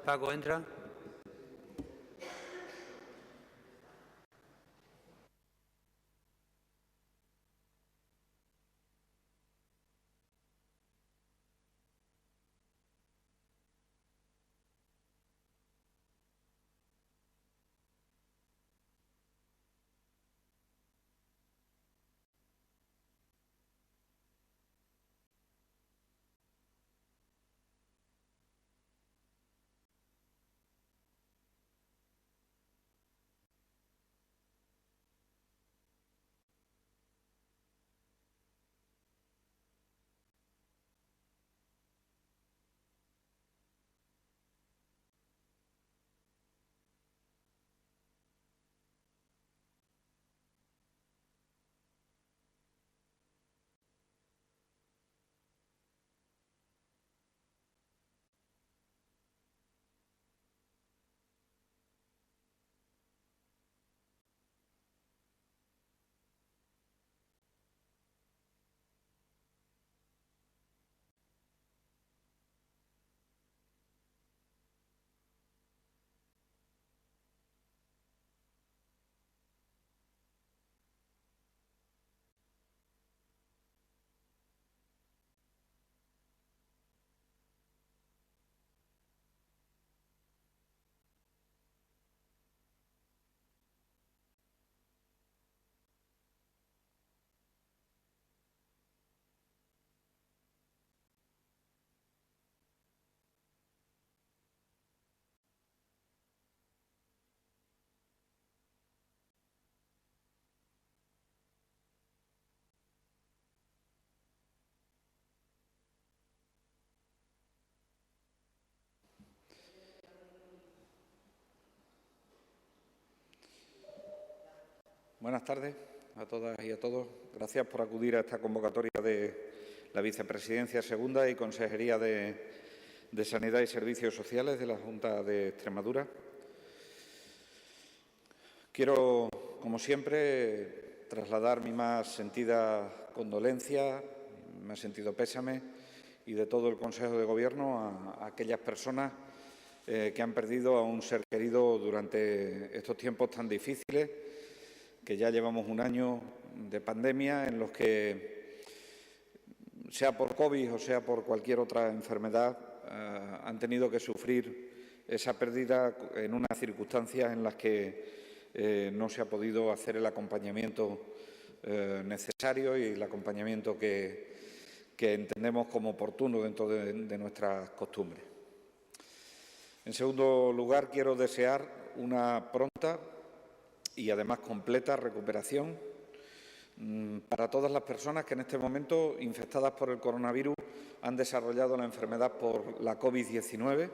Paco, entra. Buenas tardes a todas y a todos. Gracias por acudir a esta convocatoria de la Vicepresidencia Segunda y Consejería de Sanidad y Servicios Sociales de la Junta de Extremadura. Quiero, como siempre, trasladar mi más sentida condolencia, mi más sentido pésame y de todo el Consejo de Gobierno a aquellas personas que han perdido a un ser querido durante estos tiempos tan difíciles, que ya llevamos un año de pandemia en los que, sea por COVID o sea por cualquier otra enfermedad, han tenido que sufrir esa pérdida en unas circunstancias en las que no se ha podido hacer el acompañamiento necesario y el acompañamiento que entendemos como oportuno dentro de nuestras costumbres. En segundo lugar, quiero desear una pronta y además completa recuperación para todas las personas que en este momento, infectadas por el coronavirus, han desarrollado la enfermedad por la COVID-19.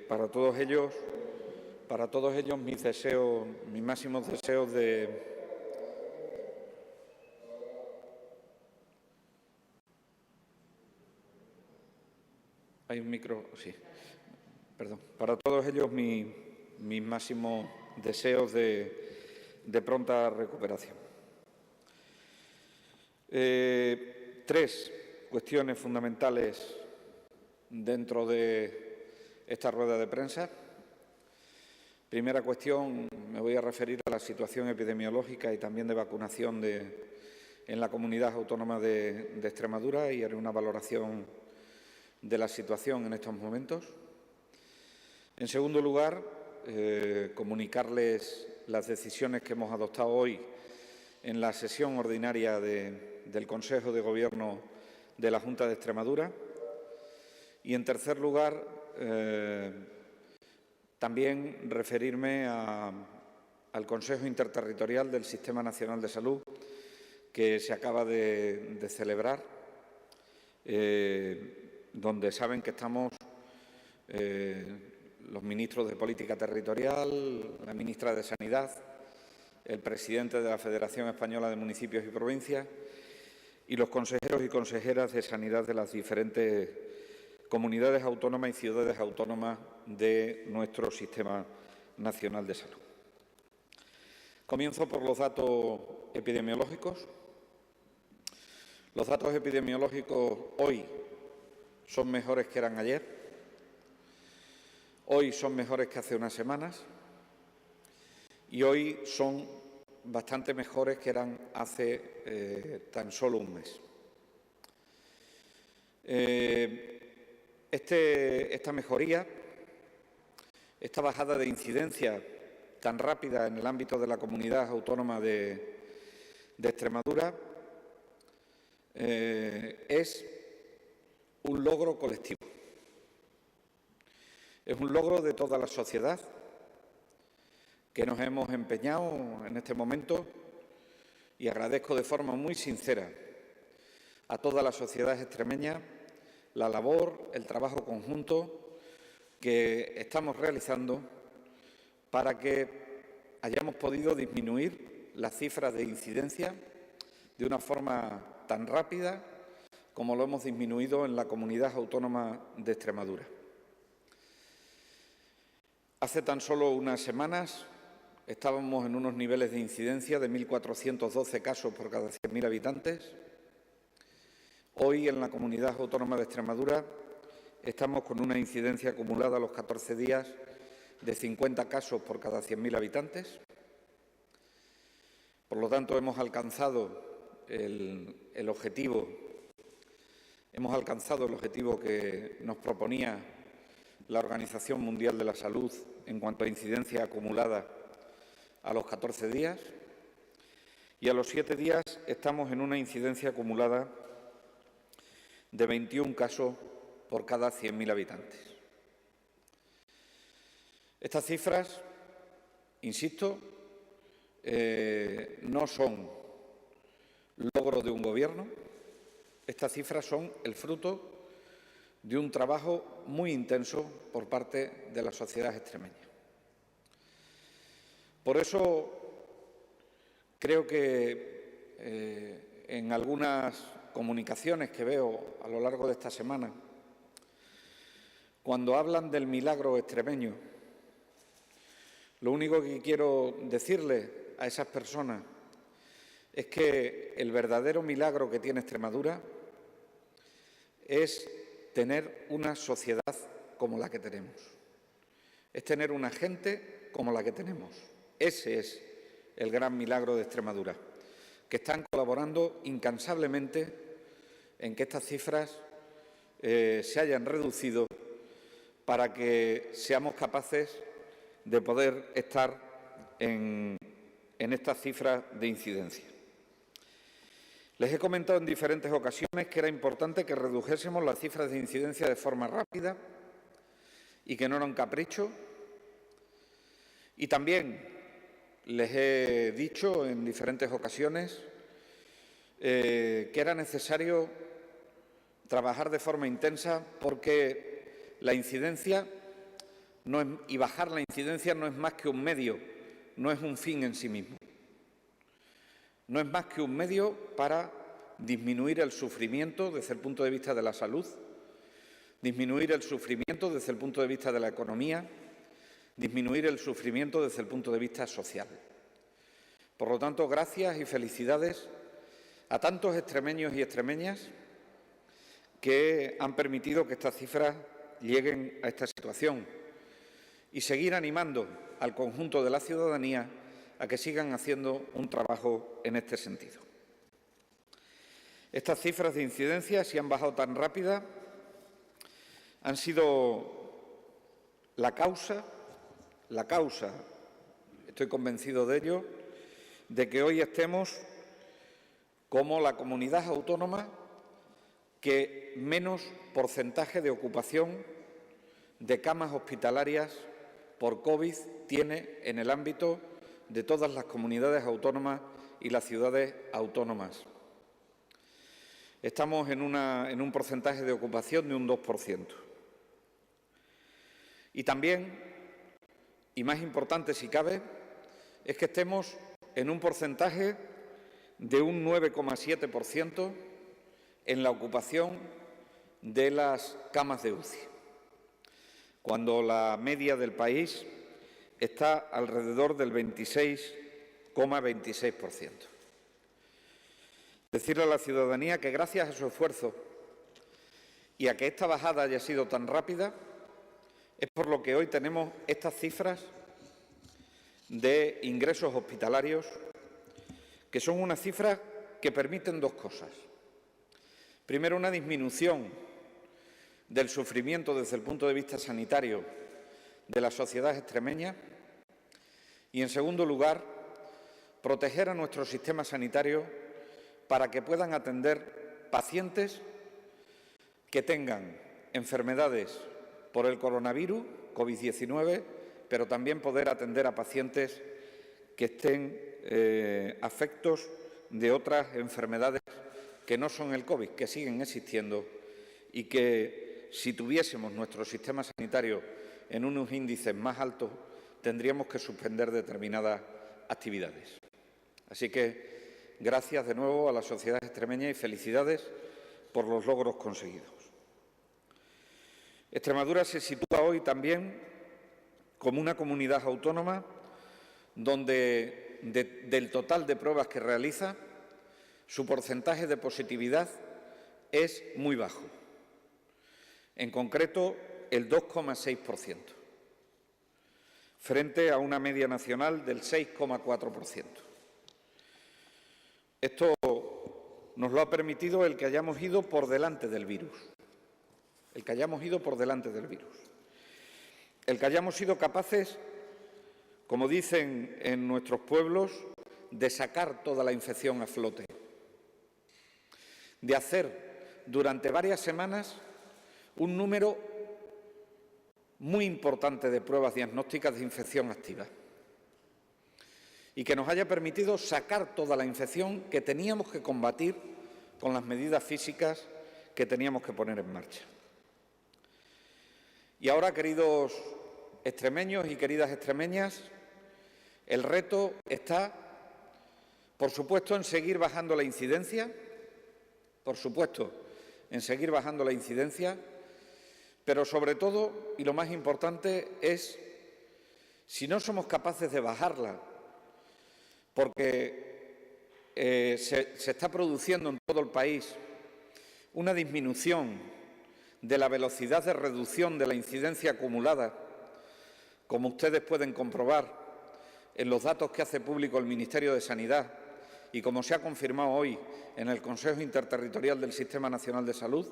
Para todos ellos mis máximos deseos de ¿Hay un micro? Sí. Perdón. Para todos ellos mis máximos deseos de pronta recuperación. Tres cuestiones fundamentales dentro de esta rueda de prensa. Primera cuestión, me voy a referir a la situación epidemiológica y también de vacunación en la comunidad autónoma de Extremadura y haré una valoración de la situación en estos momentos. En segundo lugar, comunicarles las decisiones que hemos adoptado hoy en la sesión ordinaria del Consejo de Gobierno de la Junta de Extremadura. Y, en tercer lugar, también referirme al Consejo Interterritorial del Sistema Nacional de Salud, que se acaba de celebrar, donde saben que estamos los ministros de Política Territorial, la ministra de Sanidad, el presidente de la Federación Española de Municipios y Provincias y los consejeros y consejeras de Sanidad de las diferentes comunidades autónomas y ciudades autónomas de nuestro Sistema Nacional de Salud. Comienzo por los datos epidemiológicos. Los datos epidemiológicos hoy son mejores que eran ayer. Hoy son mejores que hace unas semanas y hoy son bastante mejores que eran hace tan solo un mes. Esta mejoría, esta bajada de incidencia tan rápida en el ámbito de la comunidad autónoma de Extremadura es un logro colectivo. Es un logro de toda la sociedad que nos hemos empeñado en este momento, y agradezco de forma muy sincera a toda la sociedad extremeña la labor, el trabajo conjunto que estamos realizando para que hayamos podido disminuir las cifras de incidencia de una forma tan rápida como lo hemos disminuido en la comunidad autónoma de Extremadura. Hace tan solo unas semanas estábamos en unos niveles de incidencia de 1.412 casos por cada 100.000 habitantes. Hoy, en la comunidad autónoma de Extremadura, estamos con una incidencia acumulada a los 14 días de 50 casos por cada 100.000 habitantes. Por lo tanto, hemos alcanzado el objetivo que nos proponía la Organización Mundial de la Salud en cuanto a incidencia acumulada a los 14 días, y a los 7 días estamos en una incidencia acumulada de 21 casos por cada 100.000 habitantes. Estas cifras, insisto, no son logro de un gobierno. Estas cifras son el fruto de un trabajo muy intenso por parte de la sociedad extremeña. Por eso creo que en algunas comunicaciones que veo a lo largo de esta semana, cuando hablan del milagro extremeño, lo único que quiero decirle a esas personas es que el verdadero milagro que tiene Extremadura es tener una sociedad como la que tenemos, es tener una gente como la que tenemos. Ese es el gran milagro de Extremadura, que están colaborando incansablemente en que estas cifras se hayan reducido para que seamos capaces de poder estar en estas cifras de incidencia. Les he comentado en diferentes ocasiones que era importante que redujésemos las cifras de incidencia de forma rápida y que no era un capricho. Y también les he dicho en diferentes ocasiones que era necesario trabajar de forma intensa porque la incidencia y bajar la incidencia no es más que un medio, no es un fin en sí mismo. No es más que un medio para disminuir el sufrimiento desde el punto de vista de la salud, disminuir el sufrimiento desde el punto de vista de la economía, disminuir el sufrimiento desde el punto de vista social. Por lo tanto, gracias y felicidades a tantos extremeños y extremeñas que han permitido que estas cifras lleguen a esta situación y seguir animando al conjunto de la ciudadanía a que sigan haciendo un trabajo en este sentido. Estas cifras de incidencia, si han bajado tan rápida, han sido la causa, estoy convencido de ello, de que hoy estemos como la comunidad autónoma que menos porcentaje de ocupación de camas hospitalarias por COVID tiene en el ámbito de todas las comunidades autónomas y las ciudades autónomas. Estamos en un porcentaje de ocupación de un 2%. Y también, y más importante si cabe, es que estemos en un porcentaje de un 9,7% en la ocupación de las camas de UCI, cuando la media del país está alrededor del 26,26%. Decirle a la ciudadanía que gracias a su esfuerzo y a que esta bajada haya sido tan rápida, Es por lo que hoy tenemos estas cifras de ingresos hospitalarios, que son unas cifras que permiten dos cosas. Primero, una disminución del sufrimiento desde el punto de vista sanitario de la sociedad extremeña y, en segundo lugar, proteger a nuestro sistema sanitario para que puedan atender pacientes que tengan enfermedades por el coronavirus, COVID-19, pero también poder atender a pacientes que estén afectos de otras enfermedades que no son el COVID, que siguen existiendo y que, si tuviésemos nuestro sistema sanitario en unos índices más altos, tendríamos que suspender determinadas actividades. Así que, gracias de nuevo a la sociedad extremeña y felicidades por los logros conseguidos. Extremadura se sitúa hoy también como una comunidad autónoma donde, del total de pruebas que realiza, su porcentaje de positividad es muy bajo, en concreto el 2,6%, frente a una media nacional del 6,4%. Esto nos lo ha permitido el que hayamos ido por delante del virus, el que hayamos sido capaces, como dicen en nuestros pueblos, de sacar toda la infección a flote, de hacer durante varias semanas un número muy importante de pruebas diagnósticas de infección activa y que nos haya permitido sacar toda la infección que teníamos que combatir con las medidas físicas que teníamos que poner en marcha. Y ahora, queridos extremeños y queridas extremeñas, el reto está, por supuesto, en seguir bajando la incidencia, pero sobre todo, y lo más importante, es, si no somos capaces de bajarla, porque se está produciendo en todo el país una disminución de la velocidad de reducción de la incidencia acumulada, como ustedes pueden comprobar en los datos que hace público el Ministerio de Sanidad y como se ha confirmado hoy en el Consejo Interterritorial del Sistema Nacional de Salud,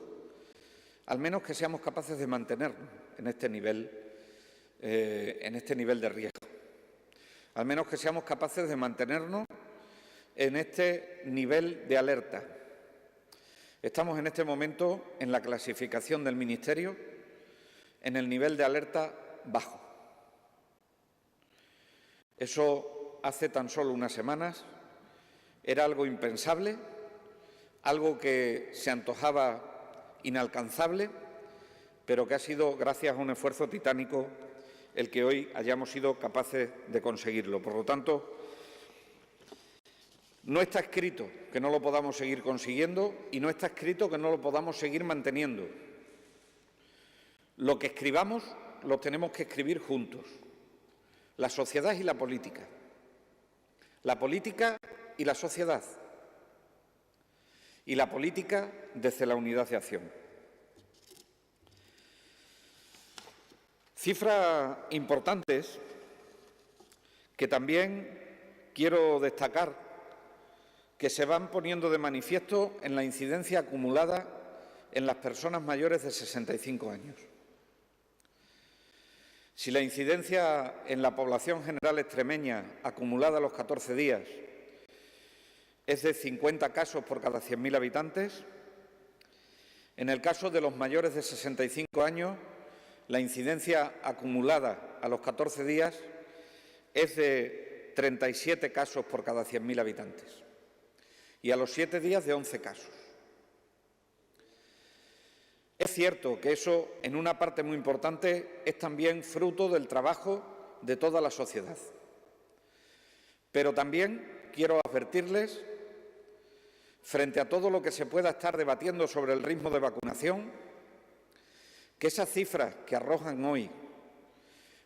al menos que seamos capaces de mantenernos en este nivel de riesgo, al menos que seamos capaces de mantenernos en este nivel de alerta. Estamos en este momento en la clasificación del Ministerio en el nivel de alerta bajo. Eso hace tan solo unas semanas era algo impensable, algo que se antojaba inalcanzable, pero que ha sido, gracias a un esfuerzo titánico, el que hoy hayamos sido capaces de conseguirlo. Por lo tanto, no está escrito que no lo podamos seguir consiguiendo y no está escrito que no lo podamos seguir manteniendo. Lo que escribamos lo tenemos que escribir juntos, la sociedad y la política y la sociedad, y la política desde la unidad de acción. Cifras importantes que también quiero destacar, que se van poniendo de manifiesto en la incidencia acumulada en las personas mayores de 65 años. Si la incidencia en la población general extremeña acumulada a los 14 días es de 50 casos por cada 100.000 habitantes, en el caso de los mayores de 65 años, la incidencia acumulada a los 14 días es de 37 casos por cada 100.000 habitantes y a los 7 días de 11 casos. Es cierto que eso, en una parte muy importante, es también fruto del trabajo de toda la sociedad. Pero también quiero advertirles, frente a todo lo que se pueda estar debatiendo sobre el ritmo de vacunación, que esas cifras que arrojan hoy,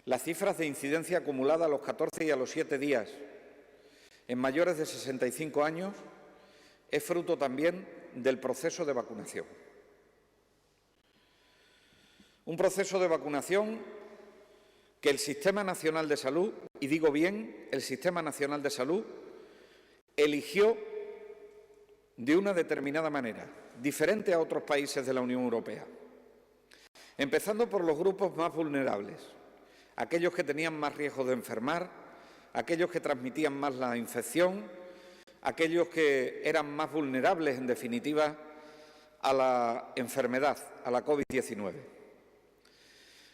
las cifras de incidencia acumulada a los 14 y a los 7 días en mayores de 65 años, es fruto también del proceso de vacunación. Un proceso de vacunación que el Sistema Nacional de Salud, y digo bien, el Sistema Nacional de Salud, eligió de una determinada manera, diferente a otros países de la Unión Europea, empezando por los grupos más vulnerables, aquellos que tenían más riesgo de enfermar, aquellos que transmitían más la infección, aquellos que eran más vulnerables, en definitiva, a la enfermedad, a la COVID-19.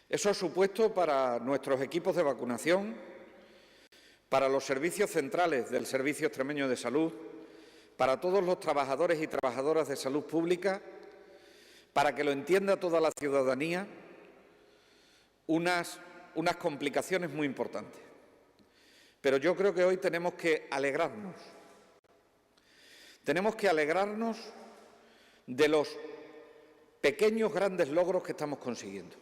Eso ha supuesto para nuestros equipos de vacunación, para los servicios centrales del Servicio Extremeño de Salud, para todos los trabajadores y trabajadoras de salud pública, para que lo entienda toda la ciudadanía, unas complicaciones muy importantes. Pero yo creo que hoy tenemos que alegrarnos. Tenemos que alegrarnos de los pequeños grandes logros que estamos consiguiendo.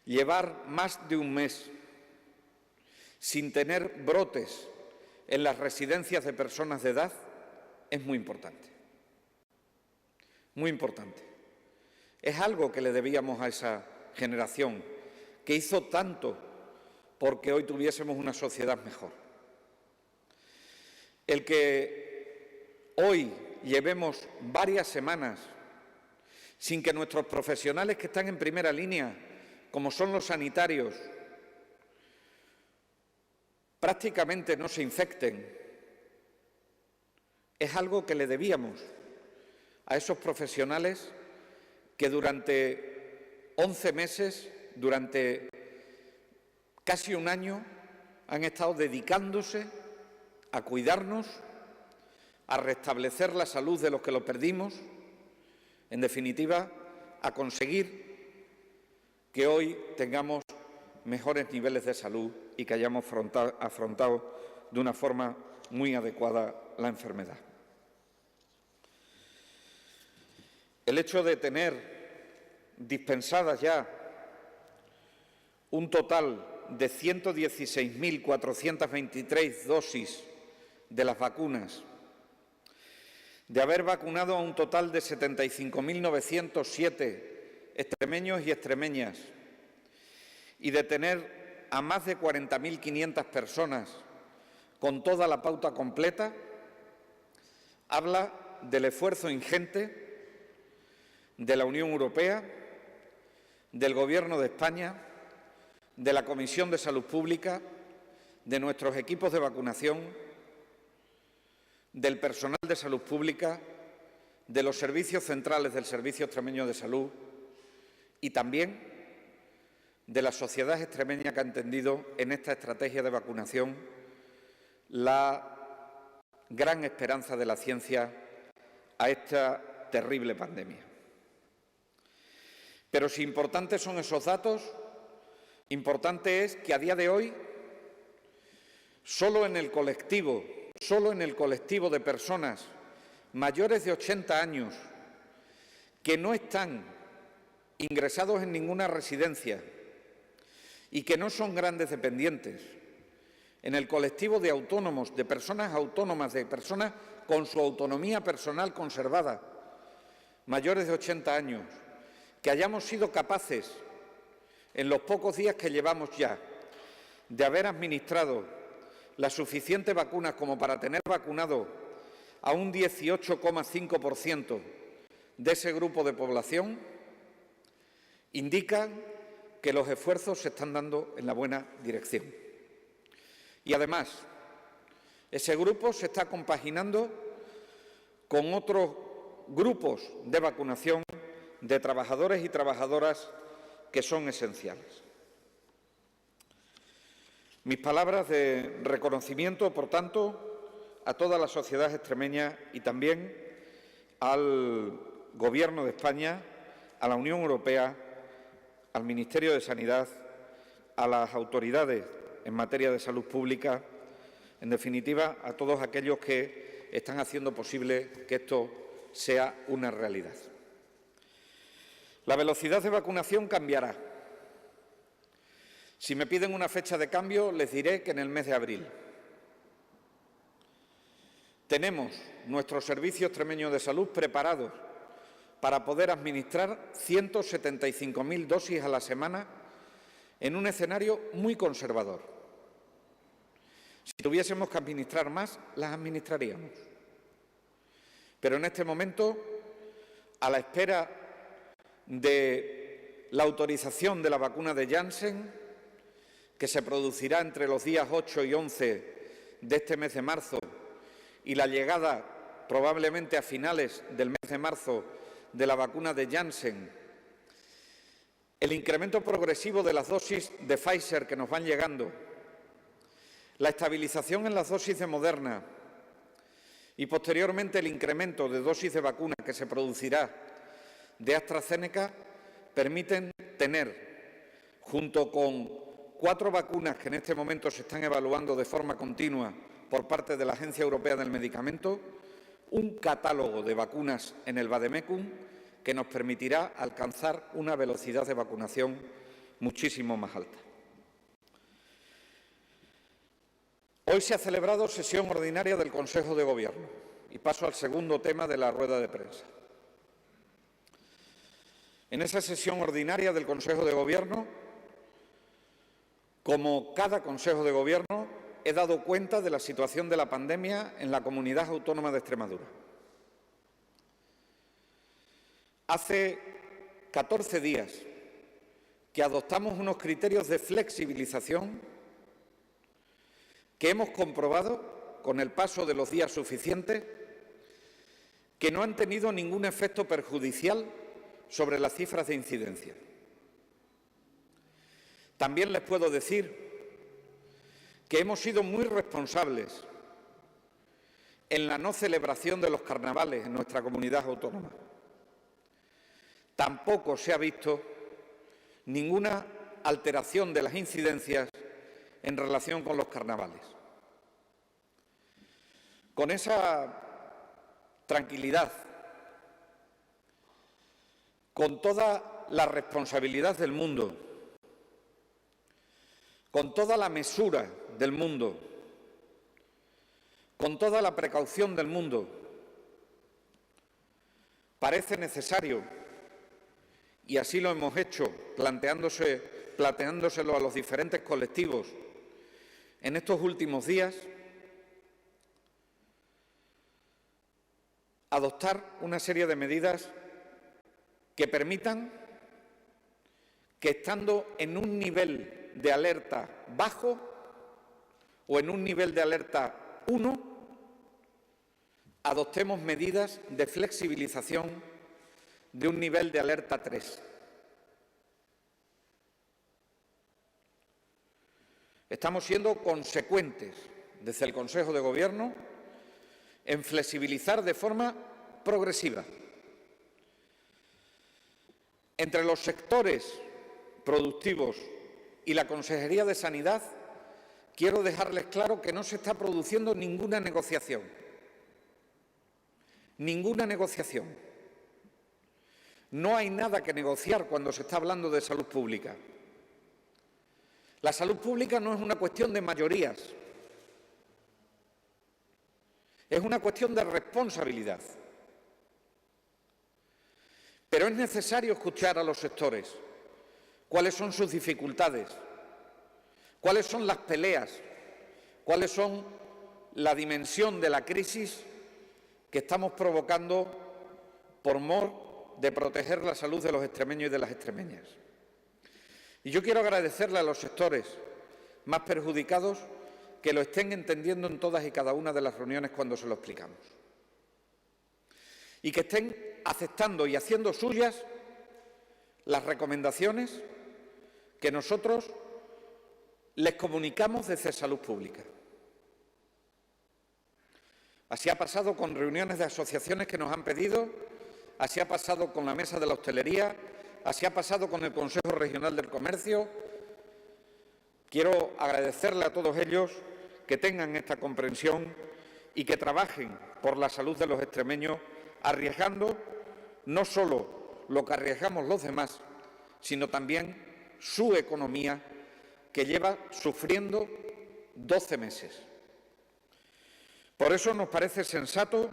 Llevar más de un mes sin tener brotes en las residencias de personas de edad es muy importante. Muy importante. Es algo que le debíamos a esa generación que hizo tanto porque hoy tuviésemos una sociedad mejor. El que hoy llevemos varias semanas sin que nuestros profesionales que están en primera línea, como son los sanitarios, prácticamente no se infecten, es algo que le debíamos a esos profesionales que durante 11 meses, durante casi un año, han estado dedicándose a cuidarnos, a restablecer la salud de los que lo perdimos, en definitiva, a conseguir que hoy tengamos mejores niveles de salud y que hayamos afrontado de una forma muy adecuada la enfermedad. El hecho de tener dispensadas ya un total de 116.423 dosis de las vacunas, de haber vacunado a un total de 75.907 extremeños y extremeñas y de tener a más de 40.500 personas con toda la pauta completa, habla del esfuerzo ingente de la Unión Europea, del Gobierno de España, de la Comisión de Salud Pública, de nuestros equipos de vacunación, del personal de salud pública, de los servicios centrales del Servicio Extremeño de Salud y también de la sociedad extremeña que ha entendido en esta estrategia de vacunación la gran esperanza de la ciencia a esta terrible pandemia. Pero si importantes son esos datos, importante es que a día de hoy, solo en el colectivo de personas mayores de 80 años que no están ingresados en ninguna residencia y que no son grandes dependientes, en el colectivo de autónomos, de personas autónomas, de personas con su autonomía personal conservada, mayores de 80 años, que hayamos sido capaces, en los pocos días que llevamos ya, de haber administrado las suficientes vacunas como para tener vacunado a un 18,5% de ese grupo de población, indica que los esfuerzos se están dando en la buena dirección. Y además, ese grupo se está compaginando con otros grupos de vacunación de trabajadores y trabajadoras que son esenciales. Mis palabras de reconocimiento, por tanto, a toda la sociedad extremeña y también al Gobierno de España, a la Unión Europea, al Ministerio de Sanidad, a las autoridades en materia de salud pública, en definitiva, a todos aquellos que están haciendo posible que esto sea una realidad. La velocidad de vacunación cambiará. Si me piden una fecha de cambio, les diré que en el mes de abril. Tenemos nuestro Servicio Extremeño de Salud preparado para poder administrar 175.000 dosis a la semana en un escenario muy conservador. Si tuviésemos que administrar más, las administraríamos. Pero en este momento, a la espera de la autorización de la vacuna de Janssen, que se producirá entre los días 8 y 11 de este mes de marzo, y la llegada probablemente a finales del mes de marzo de la vacuna de Janssen, el incremento progresivo de las dosis de Pfizer que nos van llegando, la estabilización en las dosis de Moderna y posteriormente el incremento de dosis de vacuna que se producirá de AstraZeneca permiten tener, junto con 4 vacunas que en este momento se están evaluando de forma continua por parte de la Agencia Europea del Medicamento, un catálogo de vacunas en el Vademecum que nos permitirá alcanzar una velocidad de vacunación muchísimo más alta. Hoy se ha celebrado sesión ordinaria del Consejo de Gobierno y paso al segundo tema de la rueda de prensa. En esa sesión ordinaria del Consejo de Gobierno, como cada Consejo de Gobierno, he dado cuenta de la situación de la pandemia en la Comunidad Autónoma de Extremadura. Hace 14 días que adoptamos unos criterios de flexibilización que hemos comprobado, con el paso de los días suficientes, que no han tenido ningún efecto perjudicial sobre las cifras de incidencia. También les puedo decir que hemos sido muy responsables en la no celebración de los carnavales en nuestra comunidad autónoma. Tampoco se ha visto ninguna alteración de las incidencias en relación con los carnavales. Con esa tranquilidad, con toda la responsabilidad del mundo, con toda la mesura del mundo, con toda la precaución del mundo, parece necesario, y así lo hemos hecho, planteándoselo a los diferentes colectivos en estos últimos días, adoptar una serie de medidas que permitan que, estando en un nivel de alerta bajo o en un nivel de alerta 1, adoptemos medidas de flexibilización de un nivel de alerta 3. Estamos siendo consecuentes desde el Consejo de Gobierno en flexibilizar de forma progresiva. Entre los sectores productivos y la Consejería de Sanidad, quiero dejarles claro que no se está produciendo ninguna negociación. Ninguna negociación. No hay nada que negociar cuando se está hablando de salud pública. La salud pública no es una cuestión de mayorías, es una cuestión de responsabilidad. Pero es necesario escuchar a los sectores, cuáles son sus dificultades, cuáles son las peleas, cuáles son la dimensión de la crisis que estamos provocando por mor de proteger la salud de los extremeños y de las extremeñas. Y yo quiero agradecerle a los sectores más perjudicados que lo estén entendiendo en todas y cada una de las reuniones cuando se lo explicamos. Y que estén aceptando y haciendo suyas las recomendaciones que nosotros les comunicamos desde Salud Pública. Así ha pasado con reuniones de asociaciones que nos han pedido, así ha pasado con la Mesa de la Hostelería, así ha pasado con el Consejo Regional del Comercio. Quiero agradecerle a todos ellos que tengan esta comprensión y que trabajen por la salud de los extremeños, arriesgando no solo lo que arriesgamos los demás, sino también su economía, que lleva sufriendo 12 meses. Por eso nos parece sensato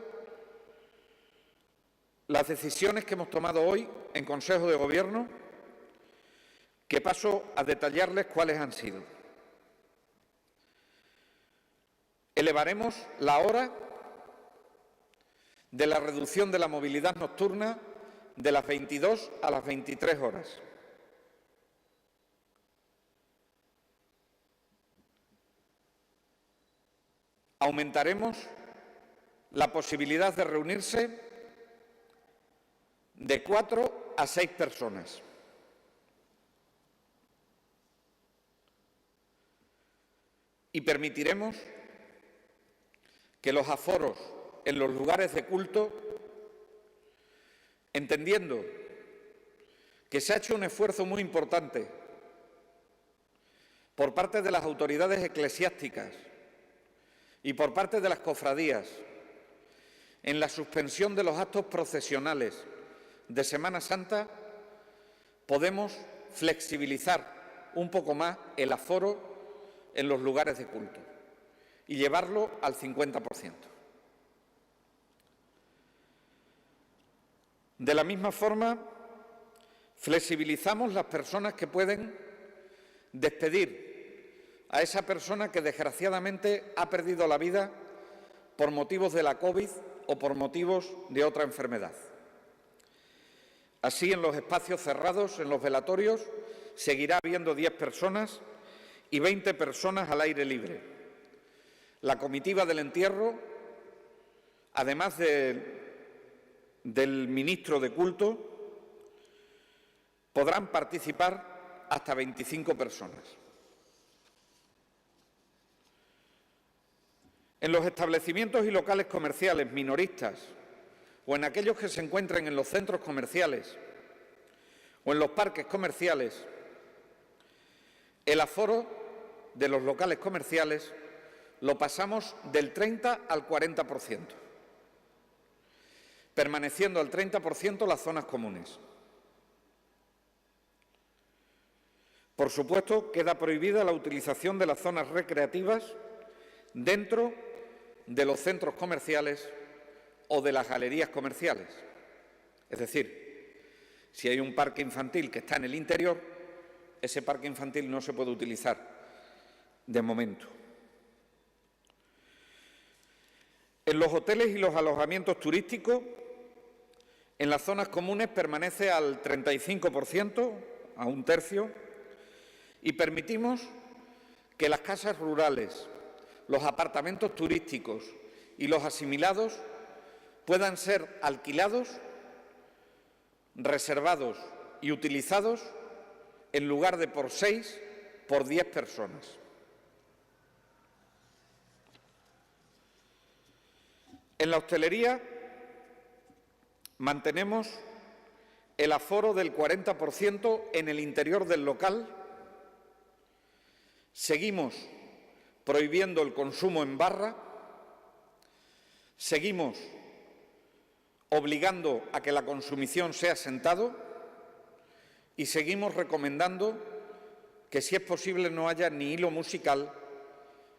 las decisiones que hemos tomado hoy en Consejo de Gobierno, que paso a detallarles cuáles han sido. Elevaremos la hora de la reducción de la movilidad nocturna de las 22 a las 23 horas. Aumentaremos la posibilidad de reunirse de 4 a 6 personas. Y permitiremos que los aforos en los lugares de culto, entendiendo que se ha hecho un esfuerzo muy importante por parte de las autoridades eclesiásticas y por parte de las cofradías en la suspensión de los actos procesionales de Semana Santa, podemos flexibilizar un poco más el aforo en los lugares de culto y llevarlo al 50%. De la misma forma, flexibilizamos las personas que pueden despedir a esa persona que desgraciadamente ha perdido la vida por motivos de la COVID o por motivos de otra enfermedad. Así, en los espacios cerrados, en los velatorios, seguirá habiendo 10 personas y 20 personas al aire libre. La comitiva del entierro, además del ministro de culto, podrán participar hasta 25 personas. En los establecimientos y locales comerciales minoristas o en aquellos que se encuentren en los centros comerciales o en los parques comerciales, el aforo de los locales comerciales lo pasamos del 30 al 40%, permaneciendo al 30% las zonas comunes. Por supuesto, queda prohibida la utilización de las zonas recreativas dentro de los centros comerciales o de las galerías comerciales. Es decir, si hay un parque infantil que está en el interior, ese parque infantil no se puede utilizar de momento. En los hoteles y los alojamientos turísticos, en las zonas comunes permanece al 35%, a un tercio, y permitimos que las casas rurales, los apartamentos turísticos y los asimilados puedan ser alquilados, reservados y utilizados en lugar de por 6, por 10 personas. En la hostelería mantenemos el aforo del 40% en el interior del local. Seguimos prohibiendo el consumo en barra. Seguimos obligando a que la consumición sea sentado y seguimos recomendando que, si es posible, no haya ni hilo musical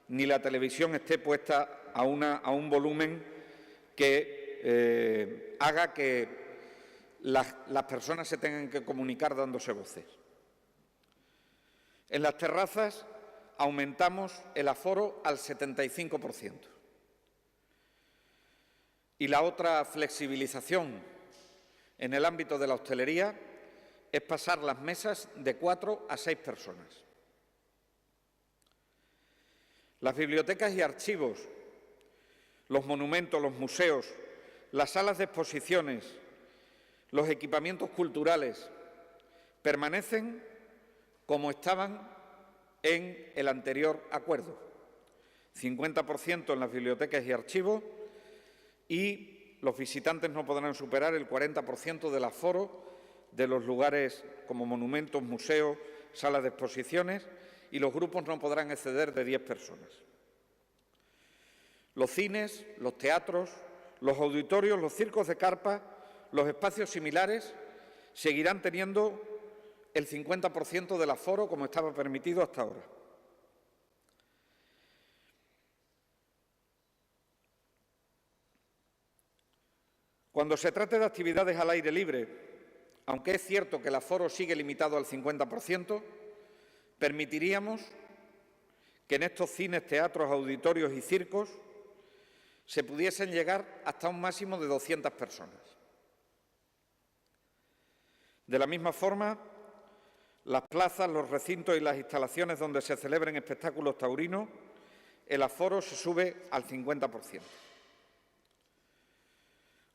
ni la televisión esté puesta a un volumen que haga que las personas se tengan que comunicar dándose voces. En las terrazas aumentamos el aforo al 75%. Y la otra flexibilización en el ámbito de la hostelería es pasar las mesas de 4 a 6 personas. Las bibliotecas y archivos, los monumentos, los museos, las salas de exposiciones, los equipamientos culturales permanecen como estaban en el anterior acuerdo. 50% en las bibliotecas y archivos, y los visitantes no podrán superar el 40% del aforo de los lugares como monumentos, museos, salas de exposiciones, y los grupos no podrán exceder de 10 personas. Los cines, los teatros, los auditorios, los circos de carpa, los espacios similares seguirán teniendo el 50% del aforo como estaba permitido hasta ahora. Cuando se trate de actividades al aire libre, aunque es cierto que el aforo sigue limitado al 50%, permitiríamos que en estos cines, teatros, auditorios y circos se pudiesen llegar hasta un máximo de 200 personas. De la misma forma, las plazas, los recintos y las instalaciones donde se celebren espectáculos taurinos, el aforo se sube al 50%.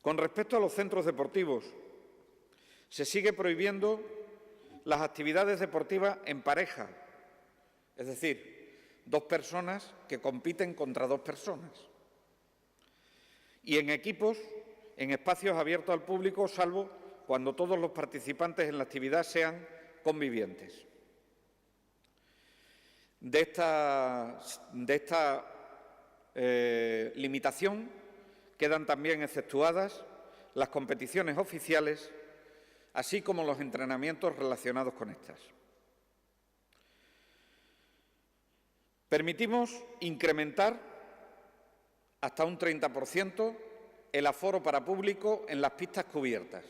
Con respecto a los centros deportivos, se sigue prohibiendo las actividades deportivas en pareja, es decir, 2 personas que compiten contra 2 personas. Y en equipos, en espacios abiertos al público, salvo cuando todos los participantes en la actividad sean convivientes. De esta limitación quedan también exceptuadas las competiciones oficiales, así como los entrenamientos relacionados con estas. Permitimos incrementar hasta un 30% el aforo para público en las pistas cubiertas,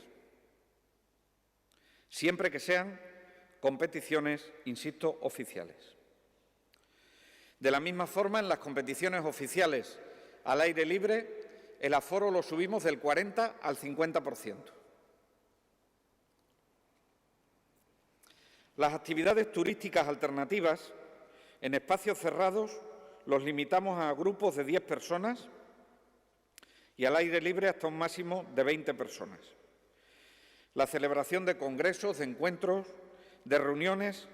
siempre que sean competiciones, insisto, oficiales. De la misma forma, en las competiciones oficiales al aire libre, el aforo lo subimos del 40 al 50%. Las actividades turísticas alternativas en espacios cerrados los limitamos a grupos de 10 personas y al aire libre hasta un máximo de 20 personas. La celebración de congresos, de encuentros, de reuniones,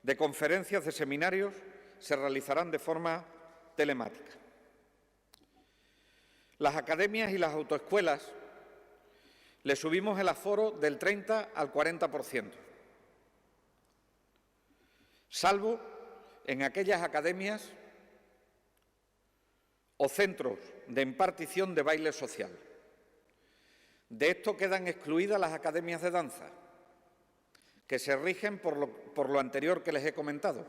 de conferencias, de seminarios, se realizarán de forma telemática. Las academias y las autoescuelas le subimos el aforo del 30 al 40%, salvo en aquellas academias o centros de impartición de baile social. De esto quedan excluidas las academias de danza, que se rigen por lo anterior que les he comentado.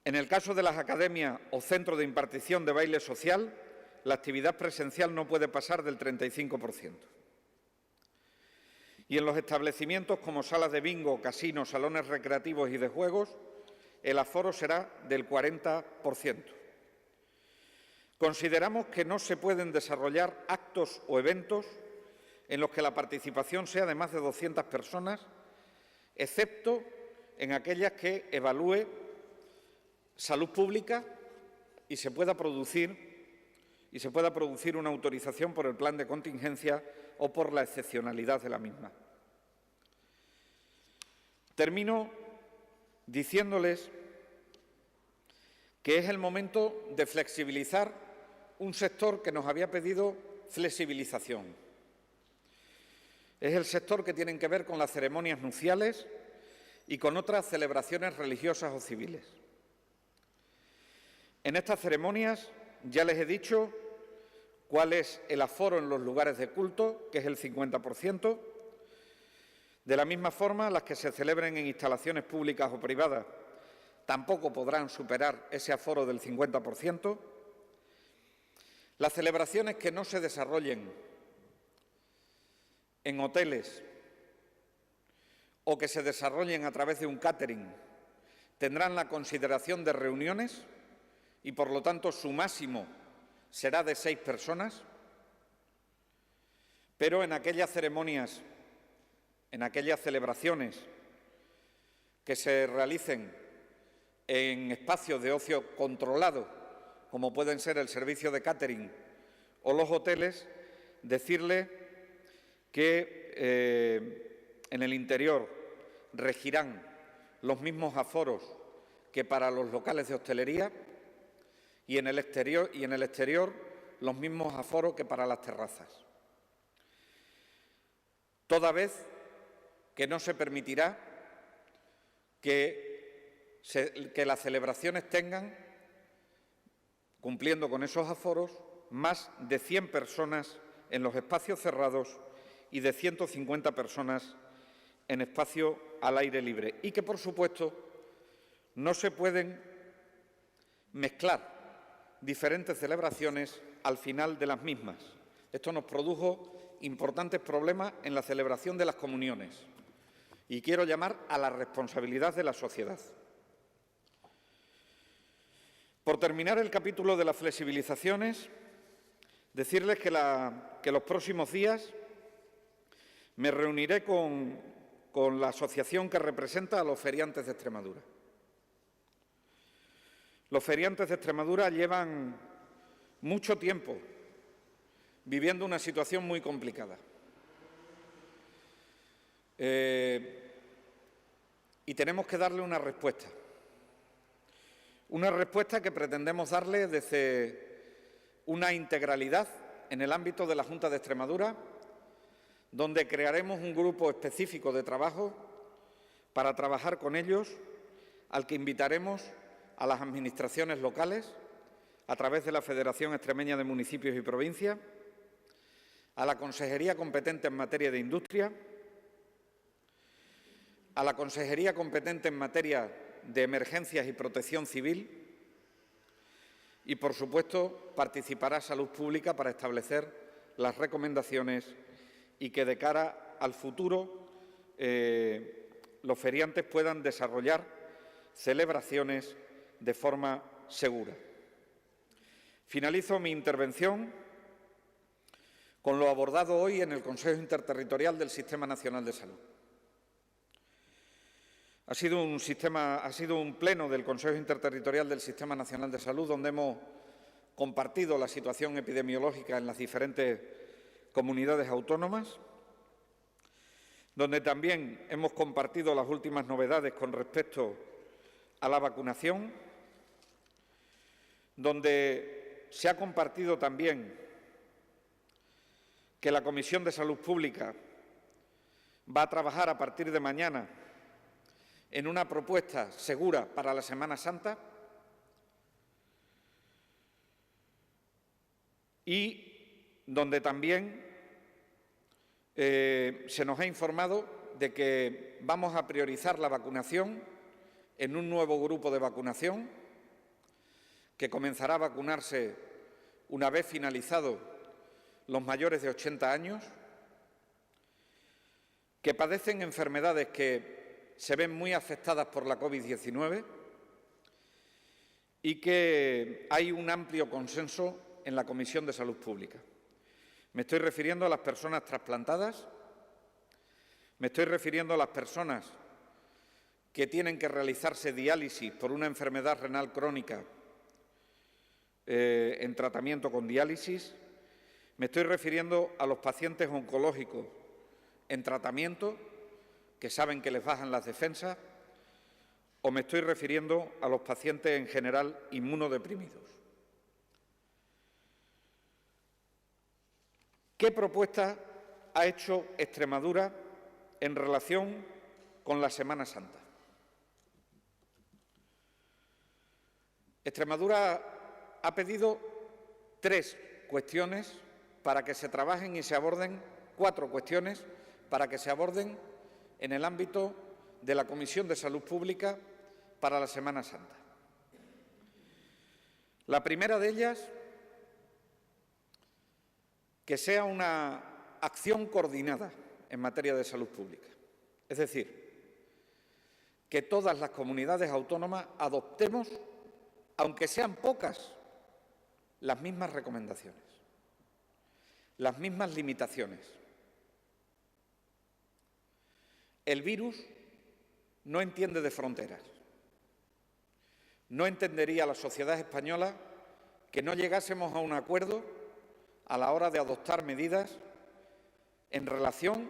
En el caso de las academias o centros de impartición de baile social, la actividad presencial no puede pasar del 35%. Y en los establecimientos como salas de bingo, casinos, salones recreativos y de juegos, el aforo será del 40%. Consideramos que no se pueden desarrollar actos o eventos en los que la participación sea de más de 200 personas, excepto en aquellas que evalúe salud pública y se pueda producir una autorización por el plan de contingencia o por la excepcionalidad de la misma. Termino diciéndoles que es el momento de flexibilizar un sector que nos había pedido flexibilización. Es el sector que tiene que ver con las ceremonias nupciales y con otras celebraciones religiosas o civiles. En estas ceremonias ya les he dicho cuál es el aforo en los lugares de culto, que es el 50%. De la misma forma, las que se celebren en instalaciones públicas o privadas tampoco podrán superar ese aforo del 50%. Las celebraciones que no se desarrollen en hoteles o que se desarrollen a través de un catering tendrán la consideración de reuniones y, por lo tanto, su máximo será de 6 personas, pero en aquellas ceremonias, en aquellas celebraciones que se realicen en espacios de ocio controlado, como pueden ser el servicio de catering o los hoteles, decirle que en el interior regirán los mismos aforos que para los locales de hostelería y en el exterior los mismos aforos que para las terrazas. Toda vez que no se permitirá que las celebraciones tengan, cumpliendo con esos aforos, más de 100 personas en los espacios cerrados y de 150 personas en espacio al aire libre. Y que, por supuesto, no se pueden mezclar diferentes celebraciones al final de las mismas. Esto nos produjo importantes problemas en la celebración de las comuniones y quiero llamar a la responsabilidad de la sociedad. Por terminar el capítulo de las flexibilizaciones, decirles que los próximos días me reuniré con la asociación que representa a los feriantes de Extremadura. Los feriantes de Extremadura llevan mucho tiempo viviendo una situación muy complicada. Y tenemos que darle una respuesta. Una respuesta que pretendemos darle desde una integralidad en el ámbito de la Junta de Extremadura, donde crearemos un grupo específico de trabajo para trabajar con ellos, al que invitaremos a las administraciones locales, a través de la Federación Extremeña de Municipios y Provincias, a la Consejería competente en materia de industria, a la Consejería competente en materia de emergencias y protección civil y, por supuesto, participará Salud Pública para establecer las recomendaciones y que de cara al futuro los feriantes puedan desarrollar celebraciones de forma segura. Finalizo mi intervención con lo abordado hoy en el Consejo Interterritorial del Sistema Nacional de Salud. Ha sido un pleno del Consejo Interterritorial del Sistema Nacional de Salud donde hemos compartido la situación epidemiológica en las diferentes comunidades autónomas, donde también hemos compartido las últimas novedades con respecto a la vacunación, donde se ha compartido también que la Comisión de Salud Pública va a trabajar a partir de mañana en una propuesta segura para la Semana Santa y donde también se nos ha informado de que vamos a priorizar la vacunación en un nuevo grupo de vacunación que comenzará a vacunarse una vez finalizados los mayores de 80 años, que padecen enfermedades que se ven muy afectadas por la COVID-19 y que hay un amplio consenso en la Comisión de Salud Pública. Me estoy refiriendo a las personas trasplantadas, me estoy refiriendo a las personas que tienen que realizarse diálisis por una enfermedad renal crónica en tratamiento con diálisis, me estoy refiriendo a los pacientes oncológicos en tratamiento, que saben que les bajan las defensas, o me estoy refiriendo a los pacientes en general inmunodeprimidos. ¿Qué propuesta ha hecho Extremadura en relación con la Semana Santa? Extremadura ha pedido 3 cuestiones para que se trabajen y se aborden, 4 cuestiones para que se aborden en el ámbito de la Comisión de Salud Pública para la Semana Santa. La primera de ellas, que sea una acción coordinada en materia de salud pública. Es decir, que todas las comunidades autónomas adoptemos, aunque sean pocas, las mismas recomendaciones, las mismas limitaciones. El virus no entiende de fronteras. No entendería la sociedad española que no llegásemos a un acuerdo a la hora de adoptar medidas en relación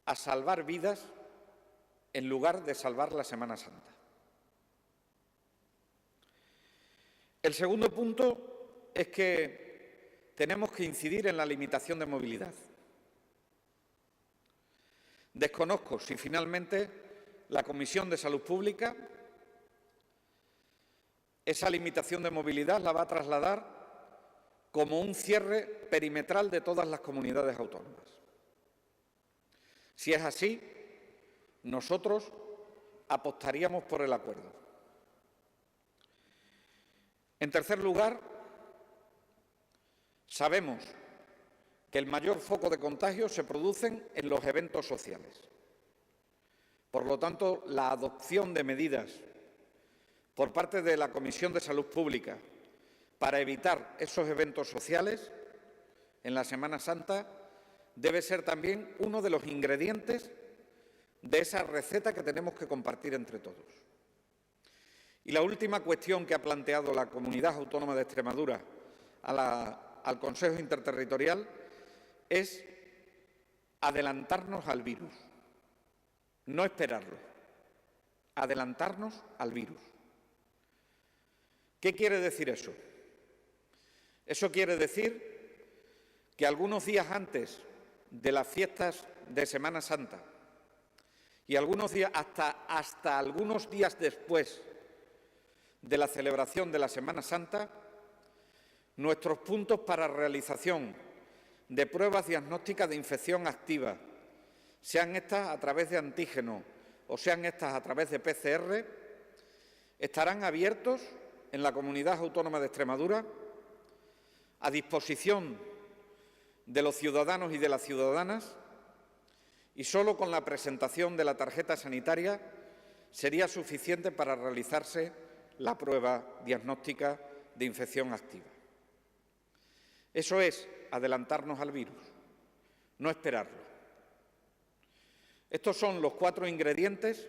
a salvar vidas en lugar de salvar la Semana Santa. El segundo punto es que tenemos que incidir en la limitación de movilidad. Desconozco si finalmente la Comisión de Salud Pública esa limitación de movilidad la va a trasladar como un cierre perimetral de todas las comunidades autónomas. Si es así, nosotros apostaríamos por el acuerdo. En tercer lugar, sabemos que el mayor foco de contagio se produce en los eventos sociales. Por lo tanto, la adopción de medidas por parte de la Comisión de Salud Pública para evitar esos eventos sociales en la Semana Santa debe ser también uno de los ingredientes de esa receta que tenemos que compartir entre todos. Y la última cuestión que ha planteado la Comunidad Autónoma de Extremadura al Consejo Interterritorial es adelantarnos al virus, no esperarlo, adelantarnos al virus. ¿Qué quiere decir eso? Eso quiere decir que algunos días antes de las fiestas de Semana Santa y algunos días hasta algunos días después de la celebración de la Semana Santa, nuestros puntos para realización de pruebas diagnósticas de infección activa, sean estas a través de antígeno o sean estas a través de PCR, estarán abiertos en la Comunidad Autónoma de Extremadura a disposición de los ciudadanos y de las ciudadanas, y solo con la presentación de la tarjeta sanitaria sería suficiente para realizarse la prueba diagnóstica de infección activa. Eso es adelantarnos al virus, no esperarlo. Estos son los 4 ingredientes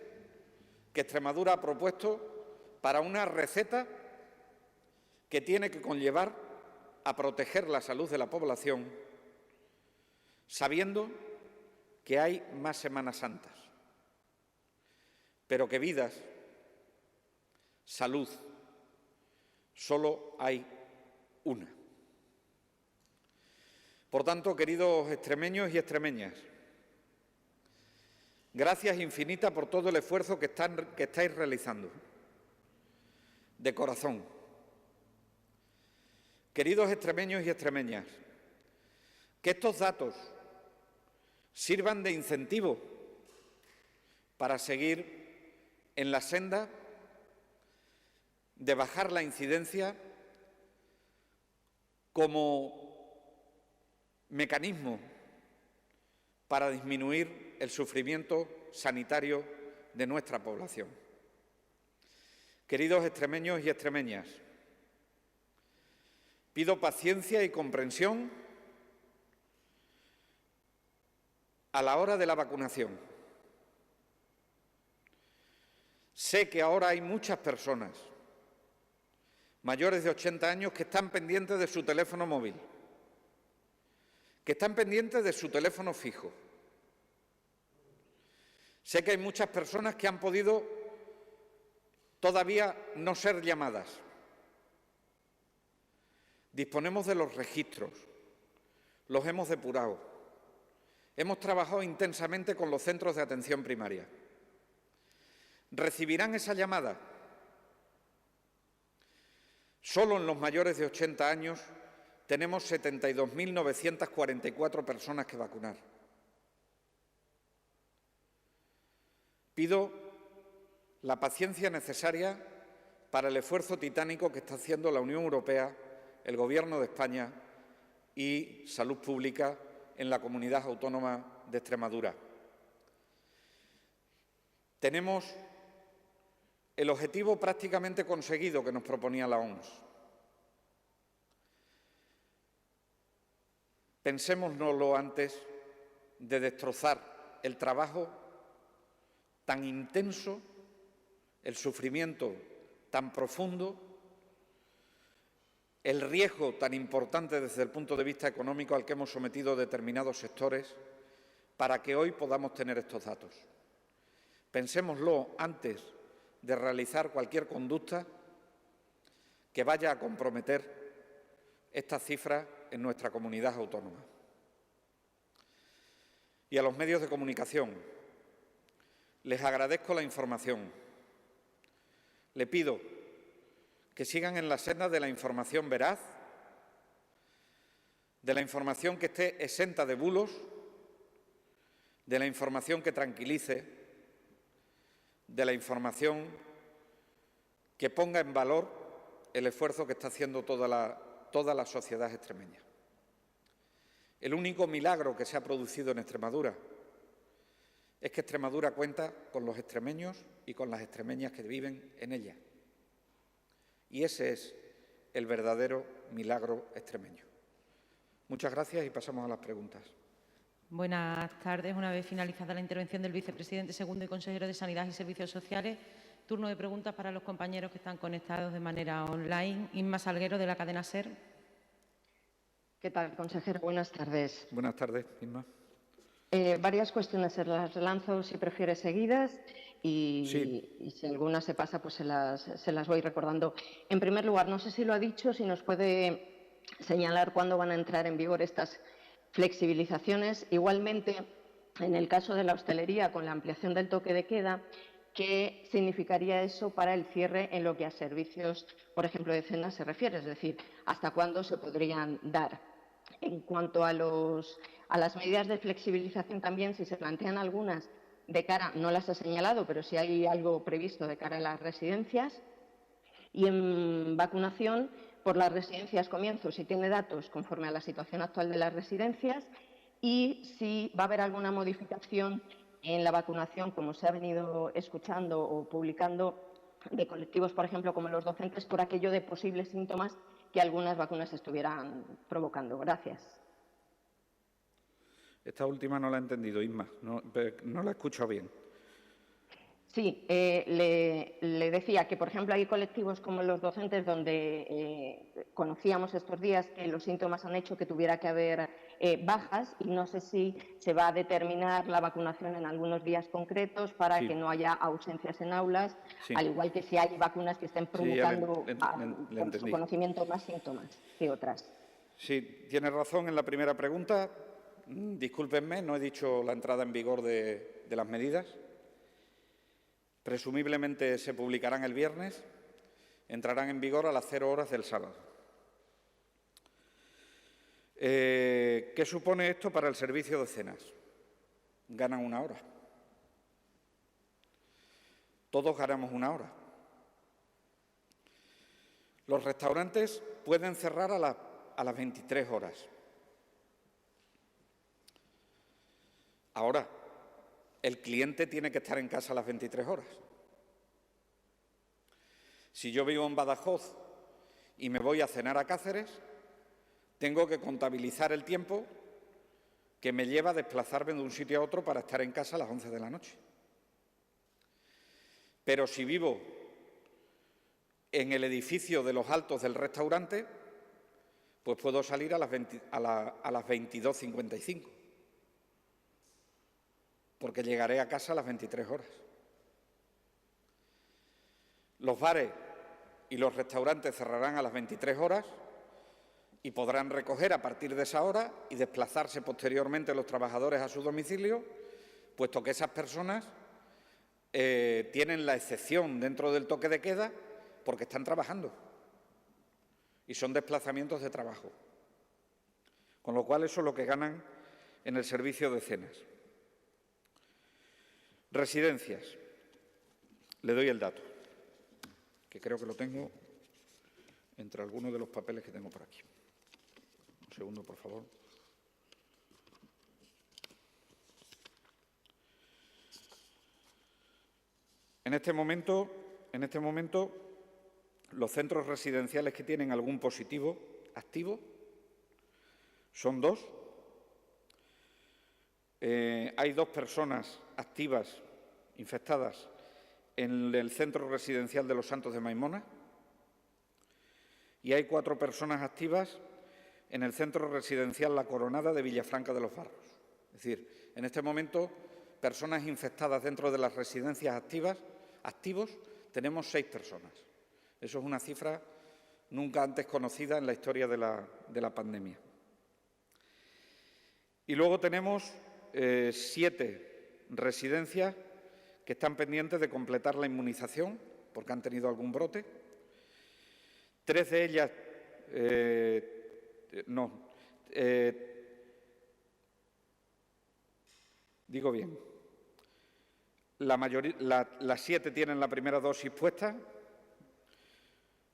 que Extremadura ha propuesto para una receta que tiene que conllevar a proteger la salud de la población, sabiendo que hay más Semanas Santas, pero que vidas, salud, solo hay una. Por tanto, queridos extremeños y extremeñas, gracias infinitas por todo el esfuerzo que estáis realizando, de corazón. Queridos extremeños y extremeñas, que estos datos sirvan de incentivo para seguir en la senda de bajar la incidencia como mecanismo para disminuir el sufrimiento sanitario de nuestra población. Queridos extremeños y extremeñas, pido paciencia y comprensión a la hora de la vacunación. Sé que ahora hay muchas personas mayores de 80 años que están pendientes de su teléfono móvil, que están pendientes de su teléfono fijo. Sé que hay muchas personas que han podido todavía no ser llamadas. Disponemos de los registros, los hemos depurado, hemos trabajado intensamente con los centros de atención primaria. ¿Recibirán esa llamada? Solo en los mayores de 80 años tenemos 72.944 personas que vacunar. Pido la paciencia necesaria para el esfuerzo titánico que está haciendo la Unión Europea, el Gobierno de España y Salud Pública en la Comunidad Autónoma de Extremadura. Tenemos el objetivo prácticamente conseguido que nos proponía la OMS. Pensémoslo antes de destrozar el trabajo tan intenso, el sufrimiento tan profundo, el riesgo tan importante desde el punto de vista económico al que hemos sometido determinados sectores para que hoy podamos tener estos datos. Pensémoslo antes de realizar cualquier conducta que vaya a comprometer estas cifras en nuestra comunidad autónoma. Y a los medios de comunicación, les agradezco la información. Le pido que sigan en la senda de la información veraz, de la información que esté exenta de bulos, de la información que tranquilice, de la información que ponga en valor el esfuerzo que está haciendo toda la sociedad extremeña. El único milagro que se ha producido en Extremadura es que Extremadura cuenta con los extremeños y con las extremeñas que viven en ella. Y ese es el verdadero milagro extremeño. Muchas gracias y pasamos a las preguntas. Buenas tardes. Una vez finalizada la intervención del vicepresidente segundo y consejero de Sanidad y Servicios Sociales, turno de preguntas para los compañeros que están conectados de manera online. Inma Salguero, de la cadena SER. ¿Qué tal, consejero? Buenas tardes. Buenas tardes, Inma. Varias cuestiones, se las lanzo si prefiere seguidas y, Sí. y si alguna se pasa, pues se las voy recordando. En primer lugar, no sé si lo ha dicho, si nos puede señalar cuándo van a entrar en vigor estas flexibilizaciones. Igualmente, en el caso de la hostelería, con la ampliación del toque de queda, ¿qué significaría eso para el cierre en lo que a servicios, por ejemplo, de cena se refiere? Es decir, ¿hasta cuándo se podrían dar? En cuanto a las medidas de flexibilización también, si se plantean algunas de cara, no las he señalado, pero si hay algo previsto de cara a las residencias. Y en vacunación, por las residencias comienzo, si tiene datos conforme a la situación actual de las residencias, y si va a haber alguna modificación en la vacunación, como se ha venido escuchando o publicando, de colectivos, por ejemplo, como los docentes, por aquello de posibles síntomas que algunas vacunas estuvieran provocando. Gracias. Esta última no la he entendido, Inma. No la he escuchado bien. Sí, le decía que, por ejemplo, hay colectivos como los docentes donde conocíamos estos días que los síntomas han hecho que tuviera que haber bajas, y no sé si se va a determinar la vacunación en algunos días concretos para Sí. que no haya ausencias en aulas, Sí. al igual que si hay vacunas que estén provocando, por su conocimiento, más síntomas que otras. Sí, tiene razón en la primera pregunta. Discúlpenme, no he dicho la entrada en vigor de las medidas. Presumiblemente se publicarán el viernes, entrarán en vigor a las 0 horas del sábado. ¿Qué supone esto para el servicio de cenas? Ganan 1 hora. Todos ganamos 1 hora. Los restaurantes pueden cerrar a las 23 horas. Ahora, el cliente tiene que estar en casa a las 23 horas. Si yo vivo en Badajoz y me voy a cenar a Cáceres, tengo que contabilizar el tiempo que me lleva a desplazarme de un sitio a otro para estar en casa a las 11 de la noche. Pero si vivo en el edificio de los altos del restaurante, pues puedo salir a las 22:55. Porque llegaré a casa a las 23 horas. Los bares y los restaurantes cerrarán a las 23 horas y podrán recoger a partir de esa hora y desplazarse posteriormente los trabajadores a su domicilio, puesto que esas personas tienen la excepción dentro del toque de queda porque están trabajando y son desplazamientos de trabajo. Con lo cual, eso es lo que ganan en el servicio de cenas. Residencias. Le doy el dato, que creo que lo tengo entre algunos de los papeles que tengo por aquí. Un segundo, por favor. En este momento, los centros residenciales que tienen algún positivo activo son 2. Hay 2 personas activas, infectadas, en el centro residencial de Los Santos de Maimona y hay 4 personas activas en el centro residencial La Coronada de Villafranca de los Barros. Es decir, en este momento, personas infectadas dentro de las residencias activos, tenemos 6 personas. Eso es una cifra nunca antes conocida en la historia de la pandemia. Y luego tenemos 7 residencias que están pendientes de completar la inmunización porque han tenido algún brote. 3 de ellas, digo bien, las 7 tienen la primera dosis puesta,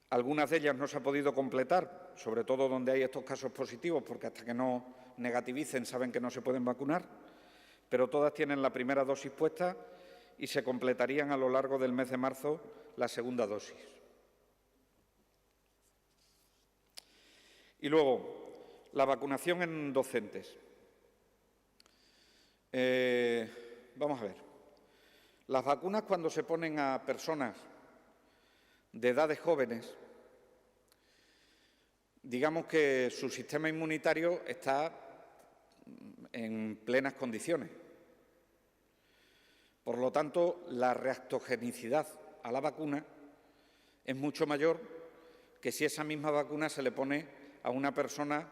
Algunas de ellas no se ha podido completar, sobre todo donde hay estos casos positivos, porque hasta que no negativicen saben que no se pueden vacunar, pero todas tienen la primera dosis puesta y se completarían a lo largo del mes de marzo la segunda dosis. Y luego, la vacunación en docentes. Vamos a ver. Las vacunas, cuando se ponen a personas de edades jóvenes, digamos que su sistema inmunitario está en plenas condiciones. Por lo tanto, la reactogenicidad a la vacuna es mucho mayor que si esa misma vacuna se le pone a una persona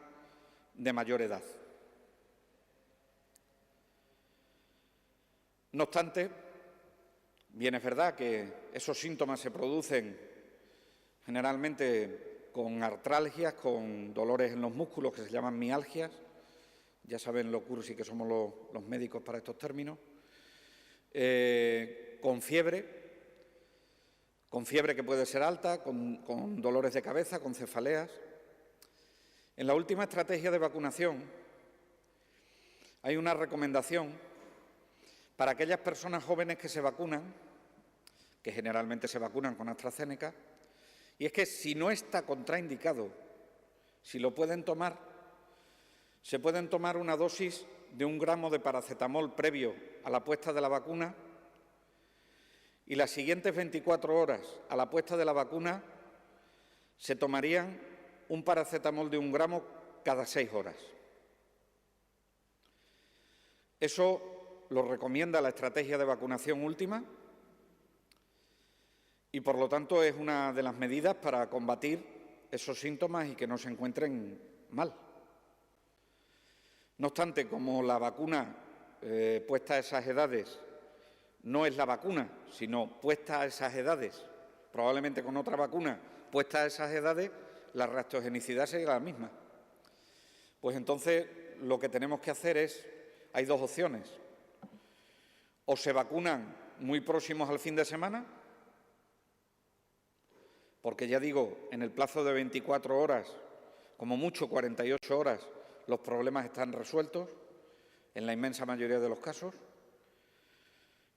de mayor edad. No obstante, bien es verdad que esos síntomas se producen generalmente con artralgias, con dolores en los músculos que se llaman mialgias. Ya saben lo cursi que somos los médicos para estos términos. Con fiebre que puede ser alta, con dolores de cabeza, con cefaleas. En la última estrategia de vacunación hay una recomendación para aquellas personas jóvenes que se vacunan, que generalmente se vacunan con AstraZeneca, y es que si no está contraindicado, si lo pueden tomar, se pueden tomar una dosis de 1 gramo de paracetamol previo a la puesta de la vacuna y las siguientes 24 horas a la puesta de la vacuna se tomarían un paracetamol de 1 gramo cada 6 horas. Eso lo recomienda la estrategia de vacunación última y, por lo tanto, es una de las medidas para combatir esos síntomas y que no se encuentren mal. No obstante, como la vacuna puesta a esas edades no es la vacuna, sino puesta a esas edades, probablemente con otra vacuna puesta a esas edades, la reactogenicidad sería la misma. Pues entonces lo que tenemos que hacer es, hay dos opciones, o se vacunan muy próximos al fin de semana, porque ya digo, en el plazo de 24 horas, como mucho 48 horas, los problemas están resueltos, en la inmensa mayoría de los casos,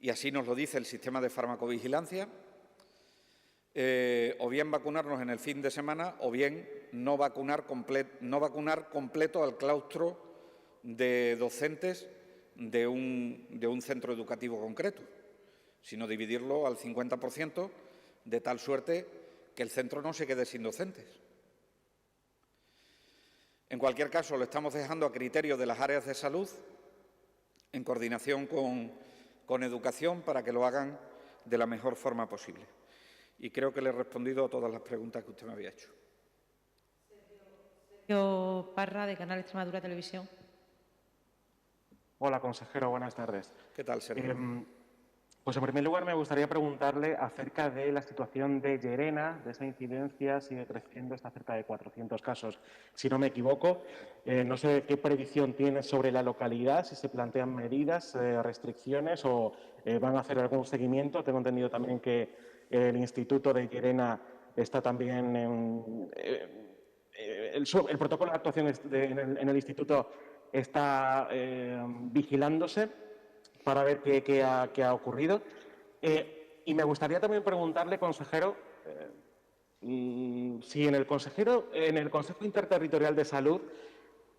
y así nos lo dice el sistema de farmacovigilancia, o bien vacunarnos en el fin de semana o bien no vacunar completo al claustro de docentes de un centro educativo concreto, sino dividirlo al 50%, de tal suerte que el centro no se quede sin docentes. En cualquier caso, lo estamos dejando a criterio de las áreas de salud, en coordinación con educación, para que lo hagan de la mejor forma posible. Y creo que le he respondido a todas las preguntas que usted me había hecho. Sergio Parra, de Canal Extremadura Televisión. Hola, consejero. Buenas tardes. ¿Qué tal, Sergio? Pues en primer lugar me gustaría preguntarle acerca de la situación de Llerena, de esa incidencia, sigue creciendo, está cerca de 400 casos, si no me equivoco. No sé qué predicción tiene sobre la localidad, si se plantean medidas, restricciones o van a hacer algún seguimiento. Tengo entendido también que el Instituto de Llerena está también el protocolo de actuación en el Instituto está vigilándose para ver qué ha ocurrido. Y me gustaría también preguntarle, consejero, si en el Consejo Interterritorial de Salud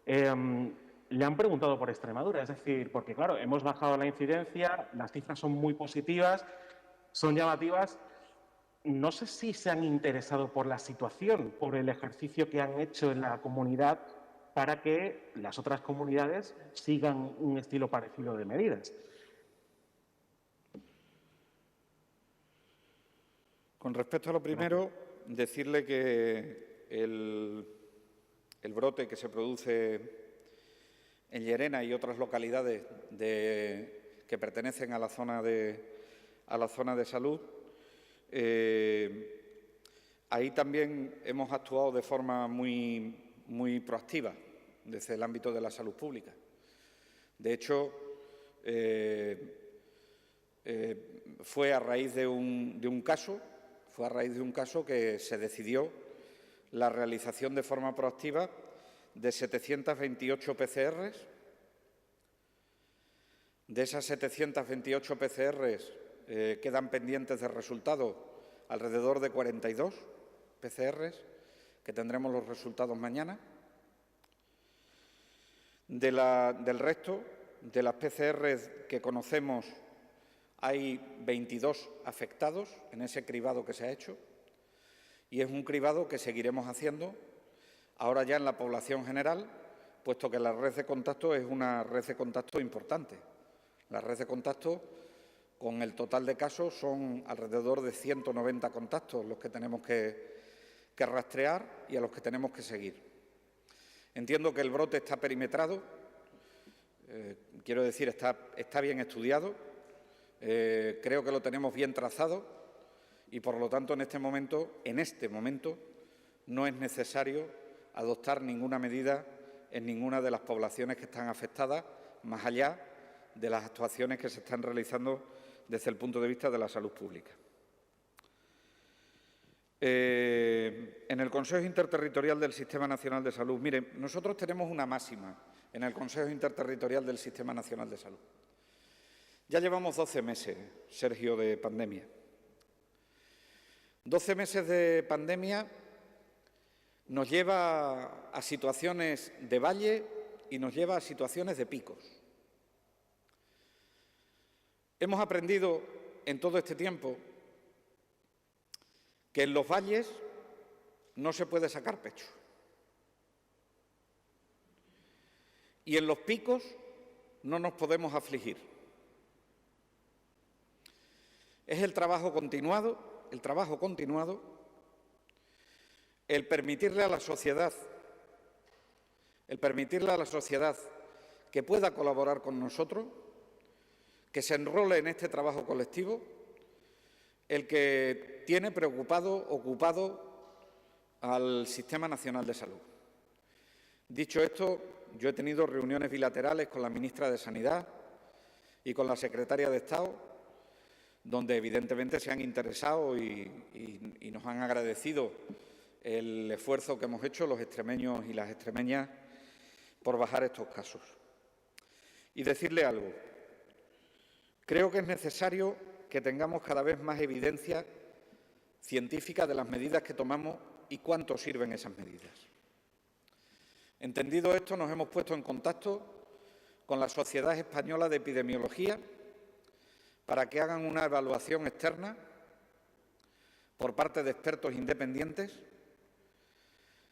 le han preguntado por Extremadura. Es decir, porque claro, hemos bajado la incidencia, las cifras son muy positivas, son llamativas. No sé si se han interesado por la situación, por el ejercicio que han hecho en la comunidad para que las otras comunidades sigan un estilo parecido de medidas. Con respecto a lo primero, decirle que el brote que se produce en Llerena y otras localidades que pertenecen a la zona de salud, ahí también hemos actuado de forma muy proactiva desde el ámbito de la salud pública. De hecho, fue a raíz de un caso, Fue a raíz de un caso que se decidió la realización de forma proactiva de 728 PCRs. De esas 728 PCRs quedan pendientes de resultados alrededor de 42 PCRs, que tendremos los resultados mañana. Del resto de las PCRs que conocemos, hay 22 afectados en ese cribado que se ha hecho, y es un cribado que seguiremos haciendo ahora ya en la población general, puesto que la red de contacto es una red de contacto importante. La red de contacto, con el total de casos, son alrededor de 190 contactos los que tenemos que rastrear y a los que tenemos que seguir. Entiendo que el brote está perimetrado, quiero decir, está bien estudiado, creo que lo tenemos bien trazado y, por lo tanto, en este momento, no es necesario adoptar ninguna medida en ninguna de las poblaciones que están afectadas, más allá de las actuaciones que se están realizando desde el punto de vista de la salud pública. En el Consejo Interterritorial del Sistema Nacional de Salud, mire, nosotros tenemos una máxima en el Consejo Interterritorial del Sistema Nacional de Salud. Ya llevamos 12 meses, Sergio, de pandemia. 12 meses de pandemia nos lleva a situaciones de valle y nos lleva a situaciones de picos. Hemos aprendido en todo este tiempo que en los valles no se puede sacar pecho. Y en los picos no nos podemos afligir. Es el trabajo continuado, el permitirle a la sociedad que pueda colaborar con nosotros, que se enrole en este trabajo colectivo, el que tiene ocupado al Sistema Nacional de Salud. Dicho esto, yo he tenido reuniones bilaterales con la ministra de Sanidad y con la secretaria de Estado, donde evidentemente se han interesado y nos han agradecido el esfuerzo que hemos hecho los extremeños y las extremeñas por bajar estos casos. Y decirle algo. Creo que es necesario que tengamos cada vez más evidencia científica de las medidas que tomamos y cuánto sirven esas medidas. Entendido esto, nos hemos puesto en contacto con la Sociedad Española de Epidemiología para que hagan una evaluación externa por parte de expertos independientes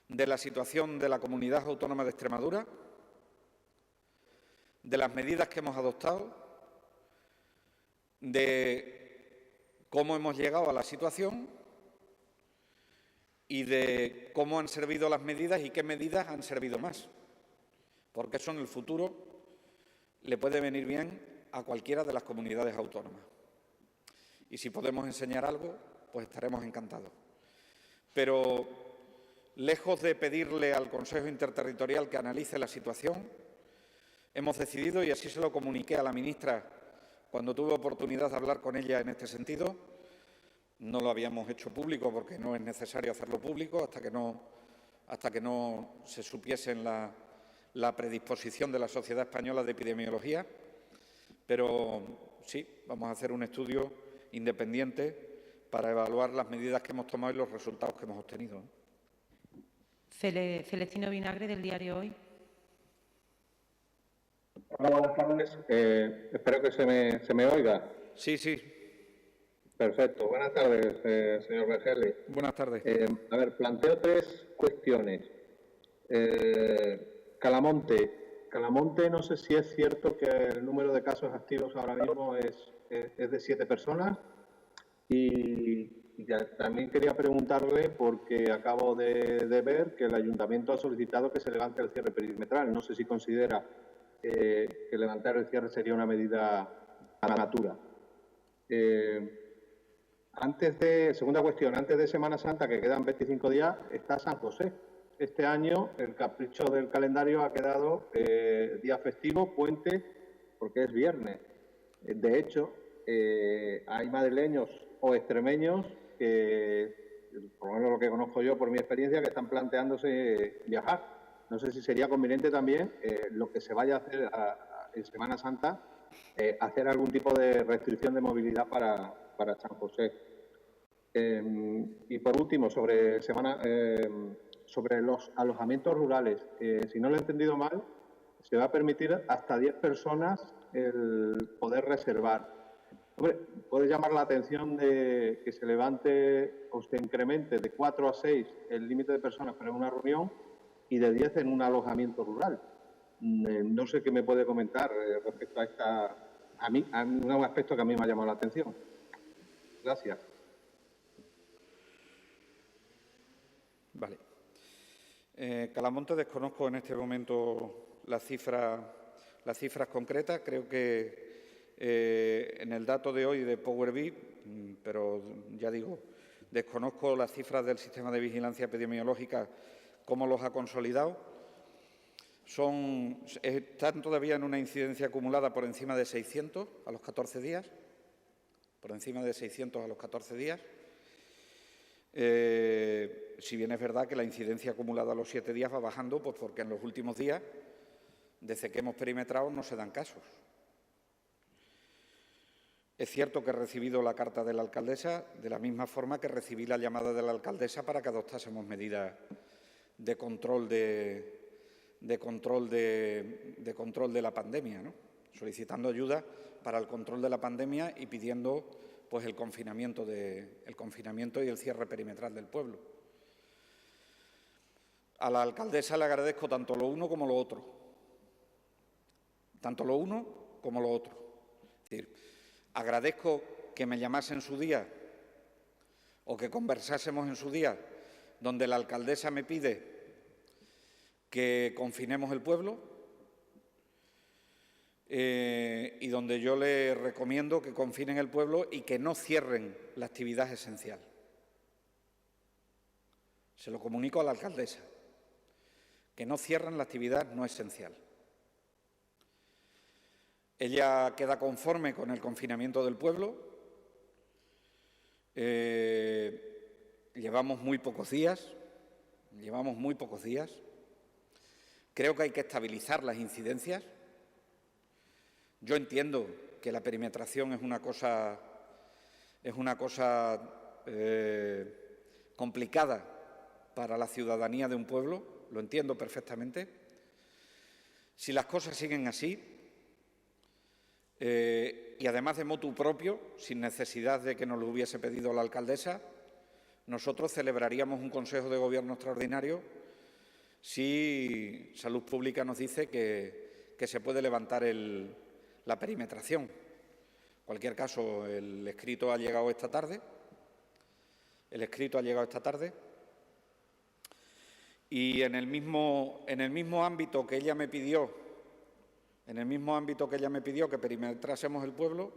de la situación de la Comunidad Autónoma de Extremadura, de las medidas que hemos adoptado, de cómo hemos llegado a la situación y de cómo han servido las medidas y qué medidas han servido más, porque eso en el futuro le puede venir bien a cualquiera de las comunidades autónomas. Y si podemos enseñar algo, pues estaremos encantados. Pero, lejos de pedirle al Consejo Interterritorial que analice la situación, hemos decidido, y así se lo comuniqué a la ministra cuando tuve oportunidad de hablar con ella en este sentido, no lo habíamos hecho público porque no es necesario hacerlo público hasta que no se supiese la predisposición de la Sociedad Española de Epidemiología, pero sí, vamos a hacer un estudio independiente para evaluar las medidas que hemos tomado y los resultados que hemos obtenido. Celestino Vinagre, del diario Hoy. Hola, buenas tardes. Espero que se me oiga. Sí, sí. Perfecto. Buenas tardes, señor Vergeli. Buenas tardes. A ver, planteo 3 cuestiones. Calamonte, no sé si es cierto que el número de casos activos ahora mismo es de 7 personas. Y también quería preguntarle, porque acabo de ver que el Ayuntamiento ha solicitado que se levante el cierre perimetral. No sé si considera que levantar el cierre sería una medida natura. Segunda cuestión, antes de Semana Santa, que quedan 25 días, está San José. Este año el capricho del calendario ha quedado día festivo, puente, porque es viernes. De hecho, hay madrileños o extremeños que, por lo menos lo que conozco yo por mi experiencia, que están planteándose viajar. No sé si sería conveniente también lo que se vaya a hacer en Semana Santa, hacer algún tipo de restricción de movilidad para San José. Y por último, sobre los alojamientos rurales, si no lo he entendido mal, se va a permitir hasta 10 personas el poder reservar. Hombre, puede llamar la atención de que se levante o se incremente de 4 a 6 el límite de personas para una reunión y de 10 en un alojamiento rural. No sé qué me puede comentar respecto a un aspecto que a mí me ha llamado la atención. Gracias. Vale. Calamonte, desconozco en este momento las cifras concretas. Creo que en el dato de hoy de PowerBee, pero ya digo, desconozco las cifras del sistema de vigilancia epidemiológica, cómo los ha consolidado. Están todavía en una incidencia acumulada por encima de 600 a los 14 días. Por encima de 600 a los 14 días. Si bien es verdad que la incidencia acumulada a los 7 días va bajando, pues porque en los últimos días, desde que hemos perimetrado, no se dan casos. Es cierto que he recibido la carta de la alcaldesa de la misma forma que recibí la llamada de la alcaldesa para que adoptásemos medidas de control de la pandemia, ¿no? Solicitando ayuda para el control de la pandemia y pidiendo pues el confinamiento y el cierre perimetral del pueblo. A la alcaldesa le agradezco tanto lo uno como lo otro. Tanto lo uno como lo otro. Es decir, agradezco que me llamase en su día o que conversásemos en su día, donde la alcaldesa me pide que confinemos el pueblo y donde yo le recomiendo que confinen el pueblo y que no cierren la actividad esencial. Se lo comunico a la alcaldesa, que no cierren la actividad no esencial. Ella queda conforme con el confinamiento del pueblo. Llevamos muy pocos días. Creo que hay que estabilizar las incidencias. Yo entiendo que la perimetración es una cosa complicada para la ciudadanía de un pueblo, lo entiendo perfectamente. Si las cosas siguen así, y además de motu propio, sin necesidad de que nos lo hubiese pedido la alcaldesa, nosotros celebraríamos un Consejo de Gobierno extraordinario si Salud Pública nos dice que se puede levantar la perimetración. En cualquier caso, el escrito ha llegado esta tarde. Y en el mismo ámbito que ella me pidió, que perimetrásemos el pueblo,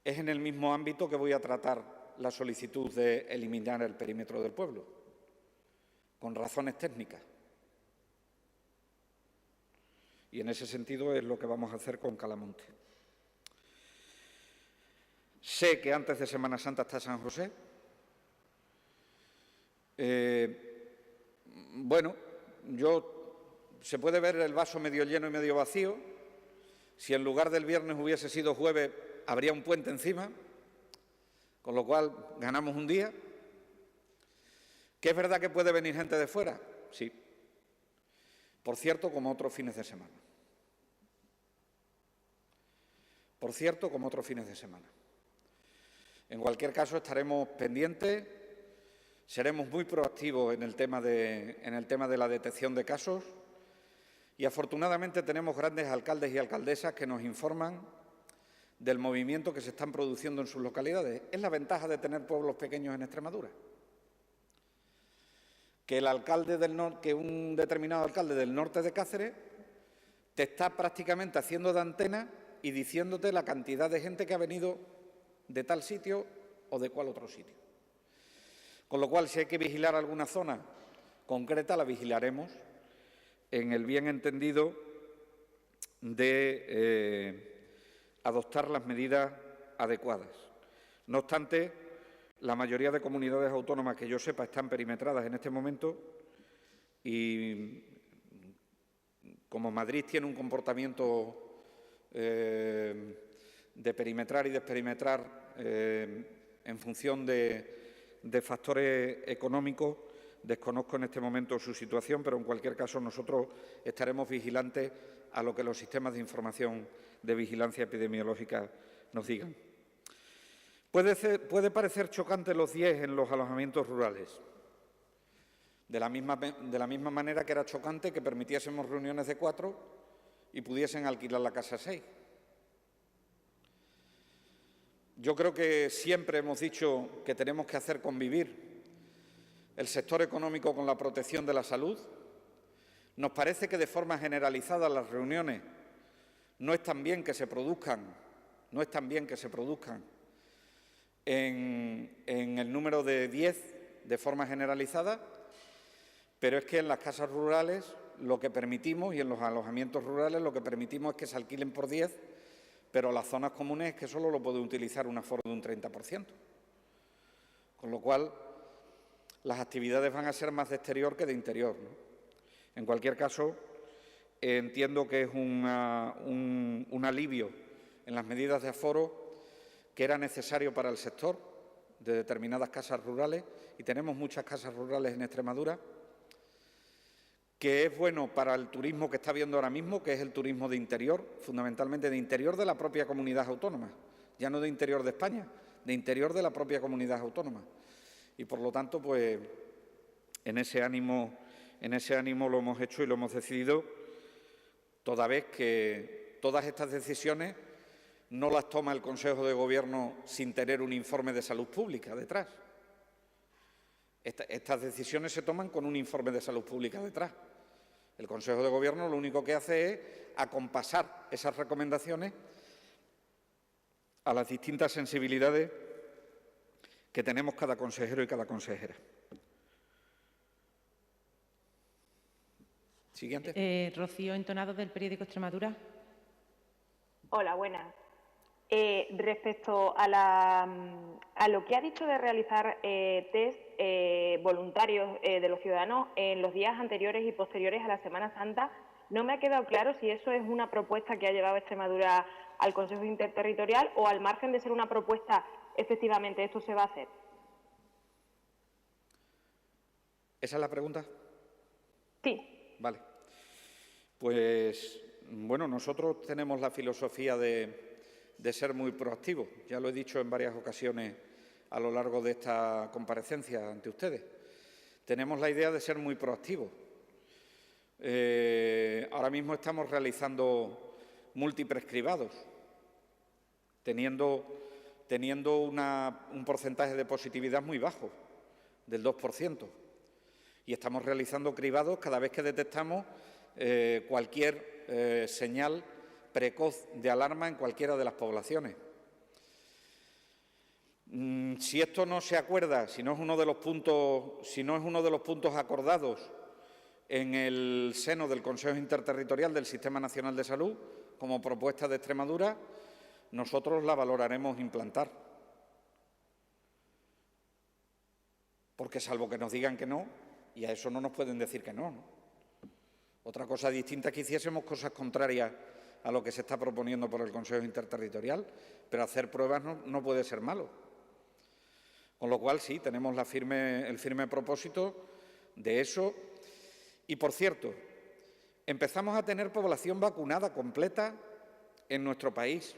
es en el mismo ámbito que voy a tratar la solicitud de eliminar el perímetro del pueblo, con razones técnicas. Y en ese sentido es lo que vamos a hacer con Calamonte. Sé que antes de Semana Santa está San José. Se puede ver el vaso medio lleno y medio vacío. Si en lugar del viernes hubiese sido jueves, habría un puente encima, con lo cual ganamos un día. ¿Que es verdad que puede venir gente de fuera? Sí. Por cierto, como otros fines de semana. En cualquier caso, estaremos pendientes, seremos muy proactivos en el tema de la detección de casos y, afortunadamente, tenemos grandes alcaldes y alcaldesas que nos informan del movimiento que se están produciendo en sus localidades. Es la ventaja de tener pueblos pequeños en Extremadura. Que un determinado alcalde del norte de Cáceres te está prácticamente haciendo de antena y diciéndote la cantidad de gente que ha venido de tal sitio o de cual otro sitio. Con lo cual, si hay que vigilar alguna zona concreta, la vigilaremos en el bien entendido de adoptar las medidas adecuadas. No obstante, la mayoría de comunidades autónomas que yo sepa están perimetradas en este momento y como Madrid tiene un comportamiento de perimetrar y desperimetrar en función de factores económicos, desconozco en este momento su situación, pero en cualquier caso nosotros estaremos vigilantes a lo que los sistemas de información de vigilancia epidemiológica nos digan. Puede parecer chocante los 10 en los alojamientos rurales, de la misma manera que era chocante que permitiésemos reuniones de 4 y pudiesen alquilar la casa 6. Yo creo que siempre hemos dicho que tenemos que hacer convivir el sector económico con la protección de la salud. Nos parece que de forma generalizada las reuniones no están bien que se produzcan, en el número de 10 de forma generalizada, pero es que en las casas rurales lo que permitimos y en los alojamientos rurales lo que permitimos es que se alquilen por 10, pero las zonas comunes es que solo lo puede utilizar un aforo de un 30%. Con lo cual, las actividades van a ser más de exterior que de interior, ¿no? En cualquier caso, entiendo que es un alivio en las medidas de aforo que era necesario para el sector de determinadas casas rurales, y tenemos muchas casas rurales en Extremadura, que es bueno para el turismo que está habiendo ahora mismo, que es el turismo de interior, fundamentalmente de interior de la propia comunidad autónoma, ya no de interior de España, de interior de la propia comunidad autónoma. Y por lo tanto, pues, en ese ánimo lo hemos hecho y lo hemos decidido, toda vez que todas estas decisiones no las toma el Consejo de Gobierno sin tener un informe de salud pública detrás. Estas decisiones se toman con un informe de salud pública detrás. El Consejo de Gobierno lo único que hace es acompasar esas recomendaciones a las distintas sensibilidades que tenemos cada consejero y cada consejera. Siguiente. Rocío Entonado, del periódico Extremadura. Hola, buenas. Respecto a lo que ha dicho de realizar test voluntarios de los ciudadanos en los días anteriores y posteriores a la Semana Santa, no me ha quedado claro si eso es una propuesta que ha llevado Extremadura al Consejo Interterritorial o, al margen de ser una propuesta, efectivamente esto se va a hacer. ¿Esa es la pregunta? Sí. Vale. Pues, bueno, nosotros tenemos la filosofía de ser muy proactivos. Ya lo he dicho en varias ocasiones a lo largo de esta comparecencia ante ustedes. Tenemos la idea de ser muy proactivos. Ahora mismo estamos realizando múltiples cribados, teniendo un porcentaje de positividad muy bajo, del 2%. Y estamos realizando cribados cada vez que detectamos cualquier señal precoz de alarma en cualquiera de las poblaciones. Si esto no se acuerda, si no es uno de los puntos acordados en el seno del Consejo Interterritorial del Sistema Nacional de Salud, como propuesta de Extremadura, nosotros la valoraremos implantar. Porque salvo que nos digan que no, y a eso no nos pueden decir que no, ¿no? Otra cosa distinta es que hiciésemos cosas contrarias a lo que se está proponiendo por el Consejo Interterritorial, pero hacer pruebas no puede ser malo. Con lo cual, sí, tenemos el firme propósito de eso. Y, por cierto, empezamos a tener población vacunada completa en nuestro país.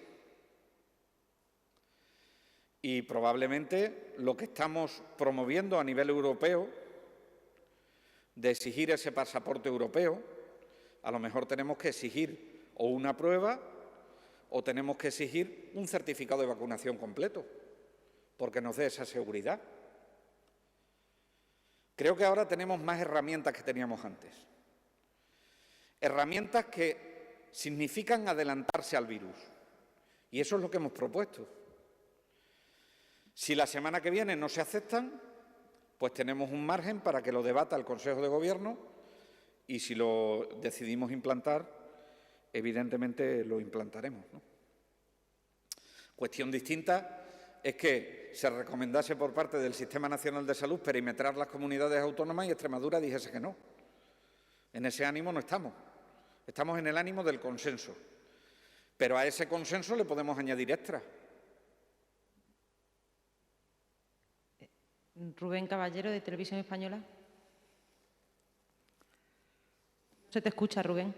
Y probablemente lo que estamos promoviendo a nivel europeo, de exigir ese pasaporte europeo, a lo mejor tenemos que exigir o una prueba o tenemos que exigir un certificado de vacunación completo, porque nos dé esa seguridad. Creo que ahora tenemos más herramientas que teníamos antes. Herramientas que significan adelantarse al virus. Y eso es lo que hemos propuesto. Si la semana que viene no se aceptan, pues tenemos un margen para que lo debata el Consejo de Gobierno y si lo decidimos implantar, evidentemente lo implantaremos, ¿no? Cuestión distinta es que se recomendase por parte del Sistema Nacional de Salud perimetrar las comunidades autónomas y Extremadura dijese que no. En ese ánimo no estamos. Estamos en el ánimo del consenso. Pero a ese consenso le podemos añadir extras. Rubén Caballero, de Televisión Española. No se te escucha, Rubén.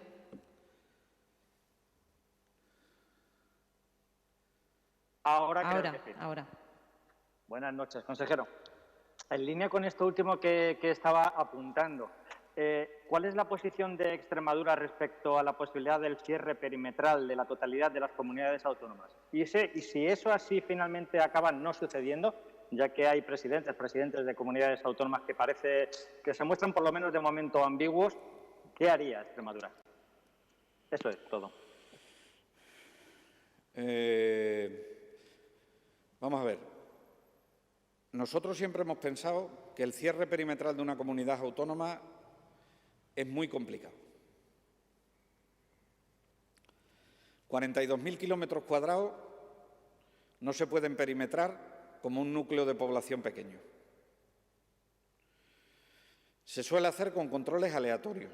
Ahora. Buenas noches, consejero. En línea con esto último que estaba apuntando, ¿cuál es la posición de Extremadura respecto a la posibilidad del cierre perimetral de la totalidad de las comunidades autónomas? Y si eso así finalmente acaba no sucediendo, ya que hay presidentes de comunidades autónomas que parece que se muestran por lo menos de momento ambiguos, ¿qué haría Extremadura? Eso es todo. Vamos a ver. Nosotros siempre hemos pensado que el cierre perimetral de una comunidad autónoma es muy complicado. 42.000 kilómetros cuadrados no se pueden perimetrar como un núcleo de población pequeño. Se suele hacer con controles aleatorios.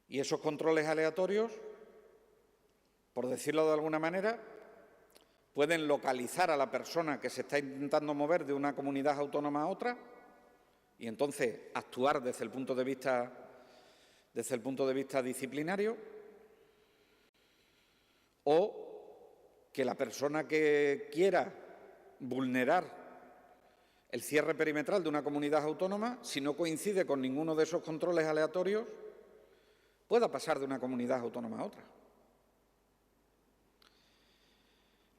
Y esos controles aleatorios, por decirlo de alguna manera, pueden localizar a la persona que se está intentando mover de una comunidad autónoma a otra y entonces actuar desde el punto de vista disciplinario, o que la persona que quiera vulnerar el cierre perimetral de una comunidad autónoma, si no coincide con ninguno de esos controles aleatorios, pueda pasar de una comunidad autónoma a otra.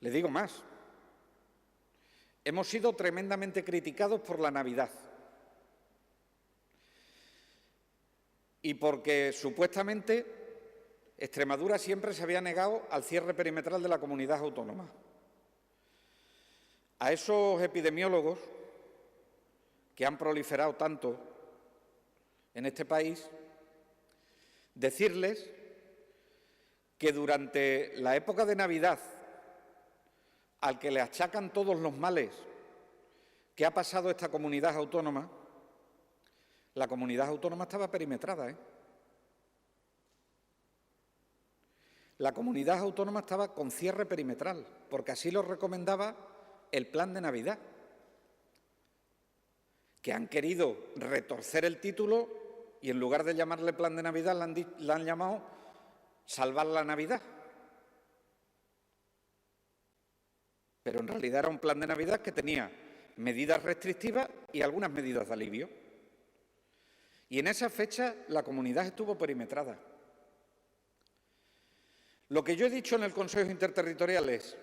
Le digo más. Hemos sido tremendamente criticados por la Navidad y porque supuestamente Extremadura siempre se había negado al cierre perimetral de la comunidad autónoma. A esos epidemiólogos que han proliferado tanto en este país, decirles que durante la época de Navidad, al que le achacan todos los males que ha pasado esta comunidad autónoma, la comunidad autónoma estaba perimetrada, La comunidad autónoma estaba con cierre perimetral, porque así lo recomendaba el Plan de Navidad, que han querido retorcer el título y en lugar de llamarle Plan de Navidad la han llamado Salvar la Navidad. Pero en realidad era un plan de Navidad que tenía medidas restrictivas y algunas medidas de alivio. Y en esa fecha la comunidad estuvo perimetrada. Lo que yo he dicho en el Consejo Interterritorial es: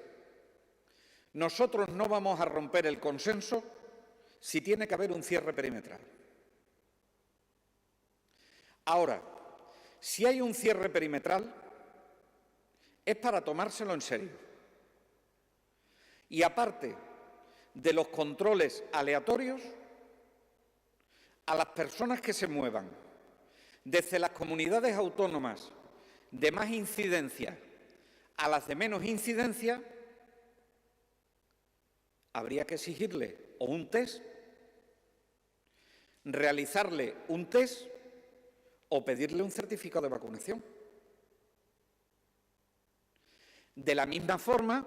nosotros no vamos a romper el consenso si tiene que haber un cierre perimetral. Ahora, si hay un cierre perimetral, es para tomárselo en serio. Y aparte de los controles aleatorios, a las personas que se muevan desde las comunidades autónomas de más incidencia a las de menos incidencia, habría que exigirle o un test, realizarle un test o pedirle un certificado de vacunación. De la misma forma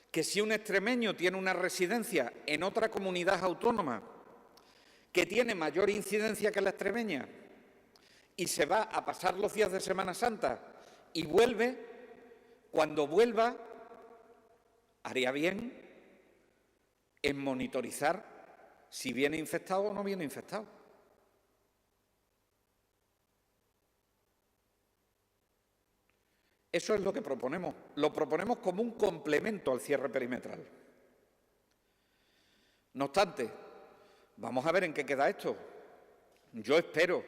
que si un extremeño tiene una residencia en otra comunidad autónoma que tiene mayor incidencia que la extremeña y se va a pasar los días de Semana Santa y vuelve, cuando vuelva haría bien en monitorizar si viene infectado o no viene infectado. Eso es lo que proponemos. Lo proponemos como un complemento al cierre perimetral. No obstante, vamos a ver en qué queda esto. Yo espero,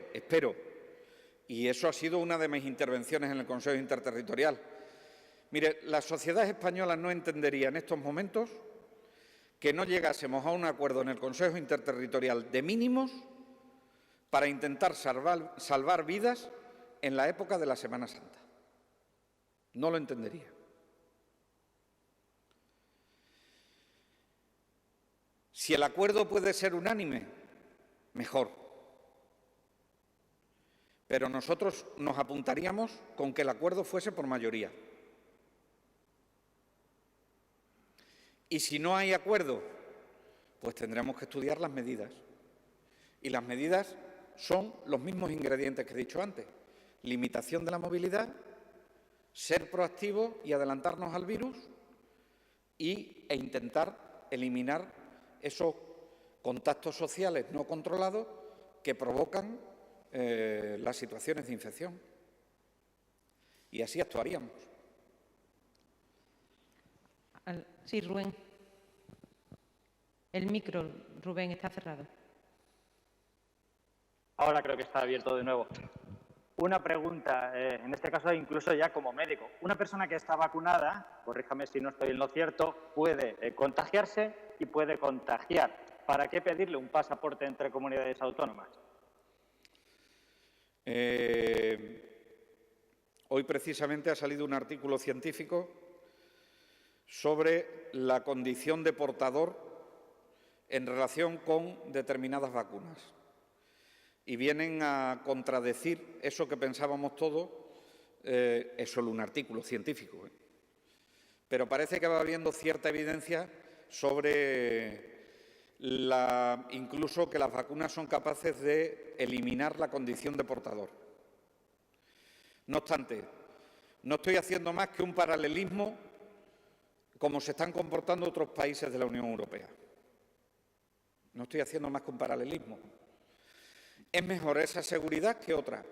y eso ha sido una de mis intervenciones en el Consejo Interterritorial. Mire, la sociedad española no entendería en estos momentos que no llegásemos a un acuerdo en el Consejo Interterritorial de mínimos para intentar salvar vidas en la época de la Semana Santa. No lo entendería. Si el acuerdo puede ser unánime, mejor. Pero nosotros nos apuntaríamos con que el acuerdo fuese por mayoría. Y si no hay acuerdo, pues tendremos que estudiar las medidas. Y las medidas son los mismos ingredientes que he dicho antes. Limitación de la movilidad, ser proactivos y adelantarnos al virus e intentar eliminar esos contactos sociales no controlados que provocan las situaciones de infección. Y así actuaríamos. Sí, Rubén. El micro, Rubén, está cerrado. Ahora creo que está abierto de nuevo. Una pregunta, en este caso incluso ya como médico. Una persona que está vacunada, corríjame si no estoy en lo cierto, puede contagiarse y puede contagiar. ¿Para qué pedirle un pasaporte entre comunidades autónomas? Hoy precisamente ha salido un artículo científico sobre la condición de portador en relación con determinadas vacunas. Y vienen a contradecir eso que pensábamos todos, es solo un artículo científico, pero parece que va habiendo cierta evidencia sobre incluso que las vacunas son capaces de eliminar la condición de portador. No obstante, no estoy haciendo más que un paralelismo como se están comportando otros países de la Unión Europea. No estoy haciendo más que un paralelismo. Es mejor esa seguridad que otra.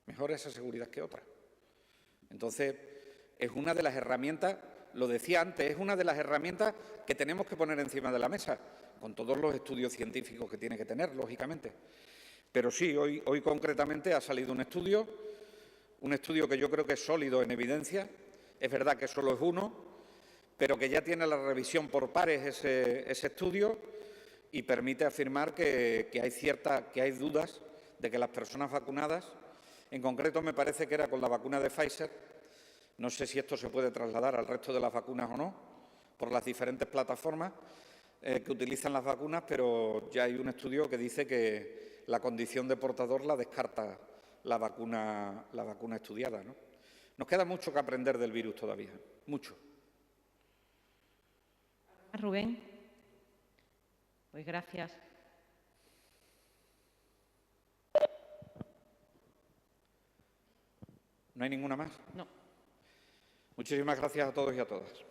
Mejor esa seguridad que otra. Entonces, es una de las herramientas, lo decía antes, es una de las herramientas que tenemos que poner encima de la mesa, con todos los estudios científicos que tiene que tener, lógicamente. Pero sí, hoy concretamente ha salido un estudio que yo creo que es sólido en evidencia. Es verdad que solo es uno, pero que ya tiene la revisión por pares ese estudio y permite afirmar que hay dudas de que las personas vacunadas, en concreto me parece que era con la vacuna de Pfizer, no sé si esto se puede trasladar al resto de las vacunas o no, por las diferentes plataformas que utilizan las vacunas, pero ya hay un estudio que dice que la condición de portador la descarta la vacuna estudiada, ¿no? Nos queda mucho que aprender del virus todavía, mucho. Rubén. Pues gracias. ¿No hay ninguna más? No. Muchísimas gracias a todos y a todas.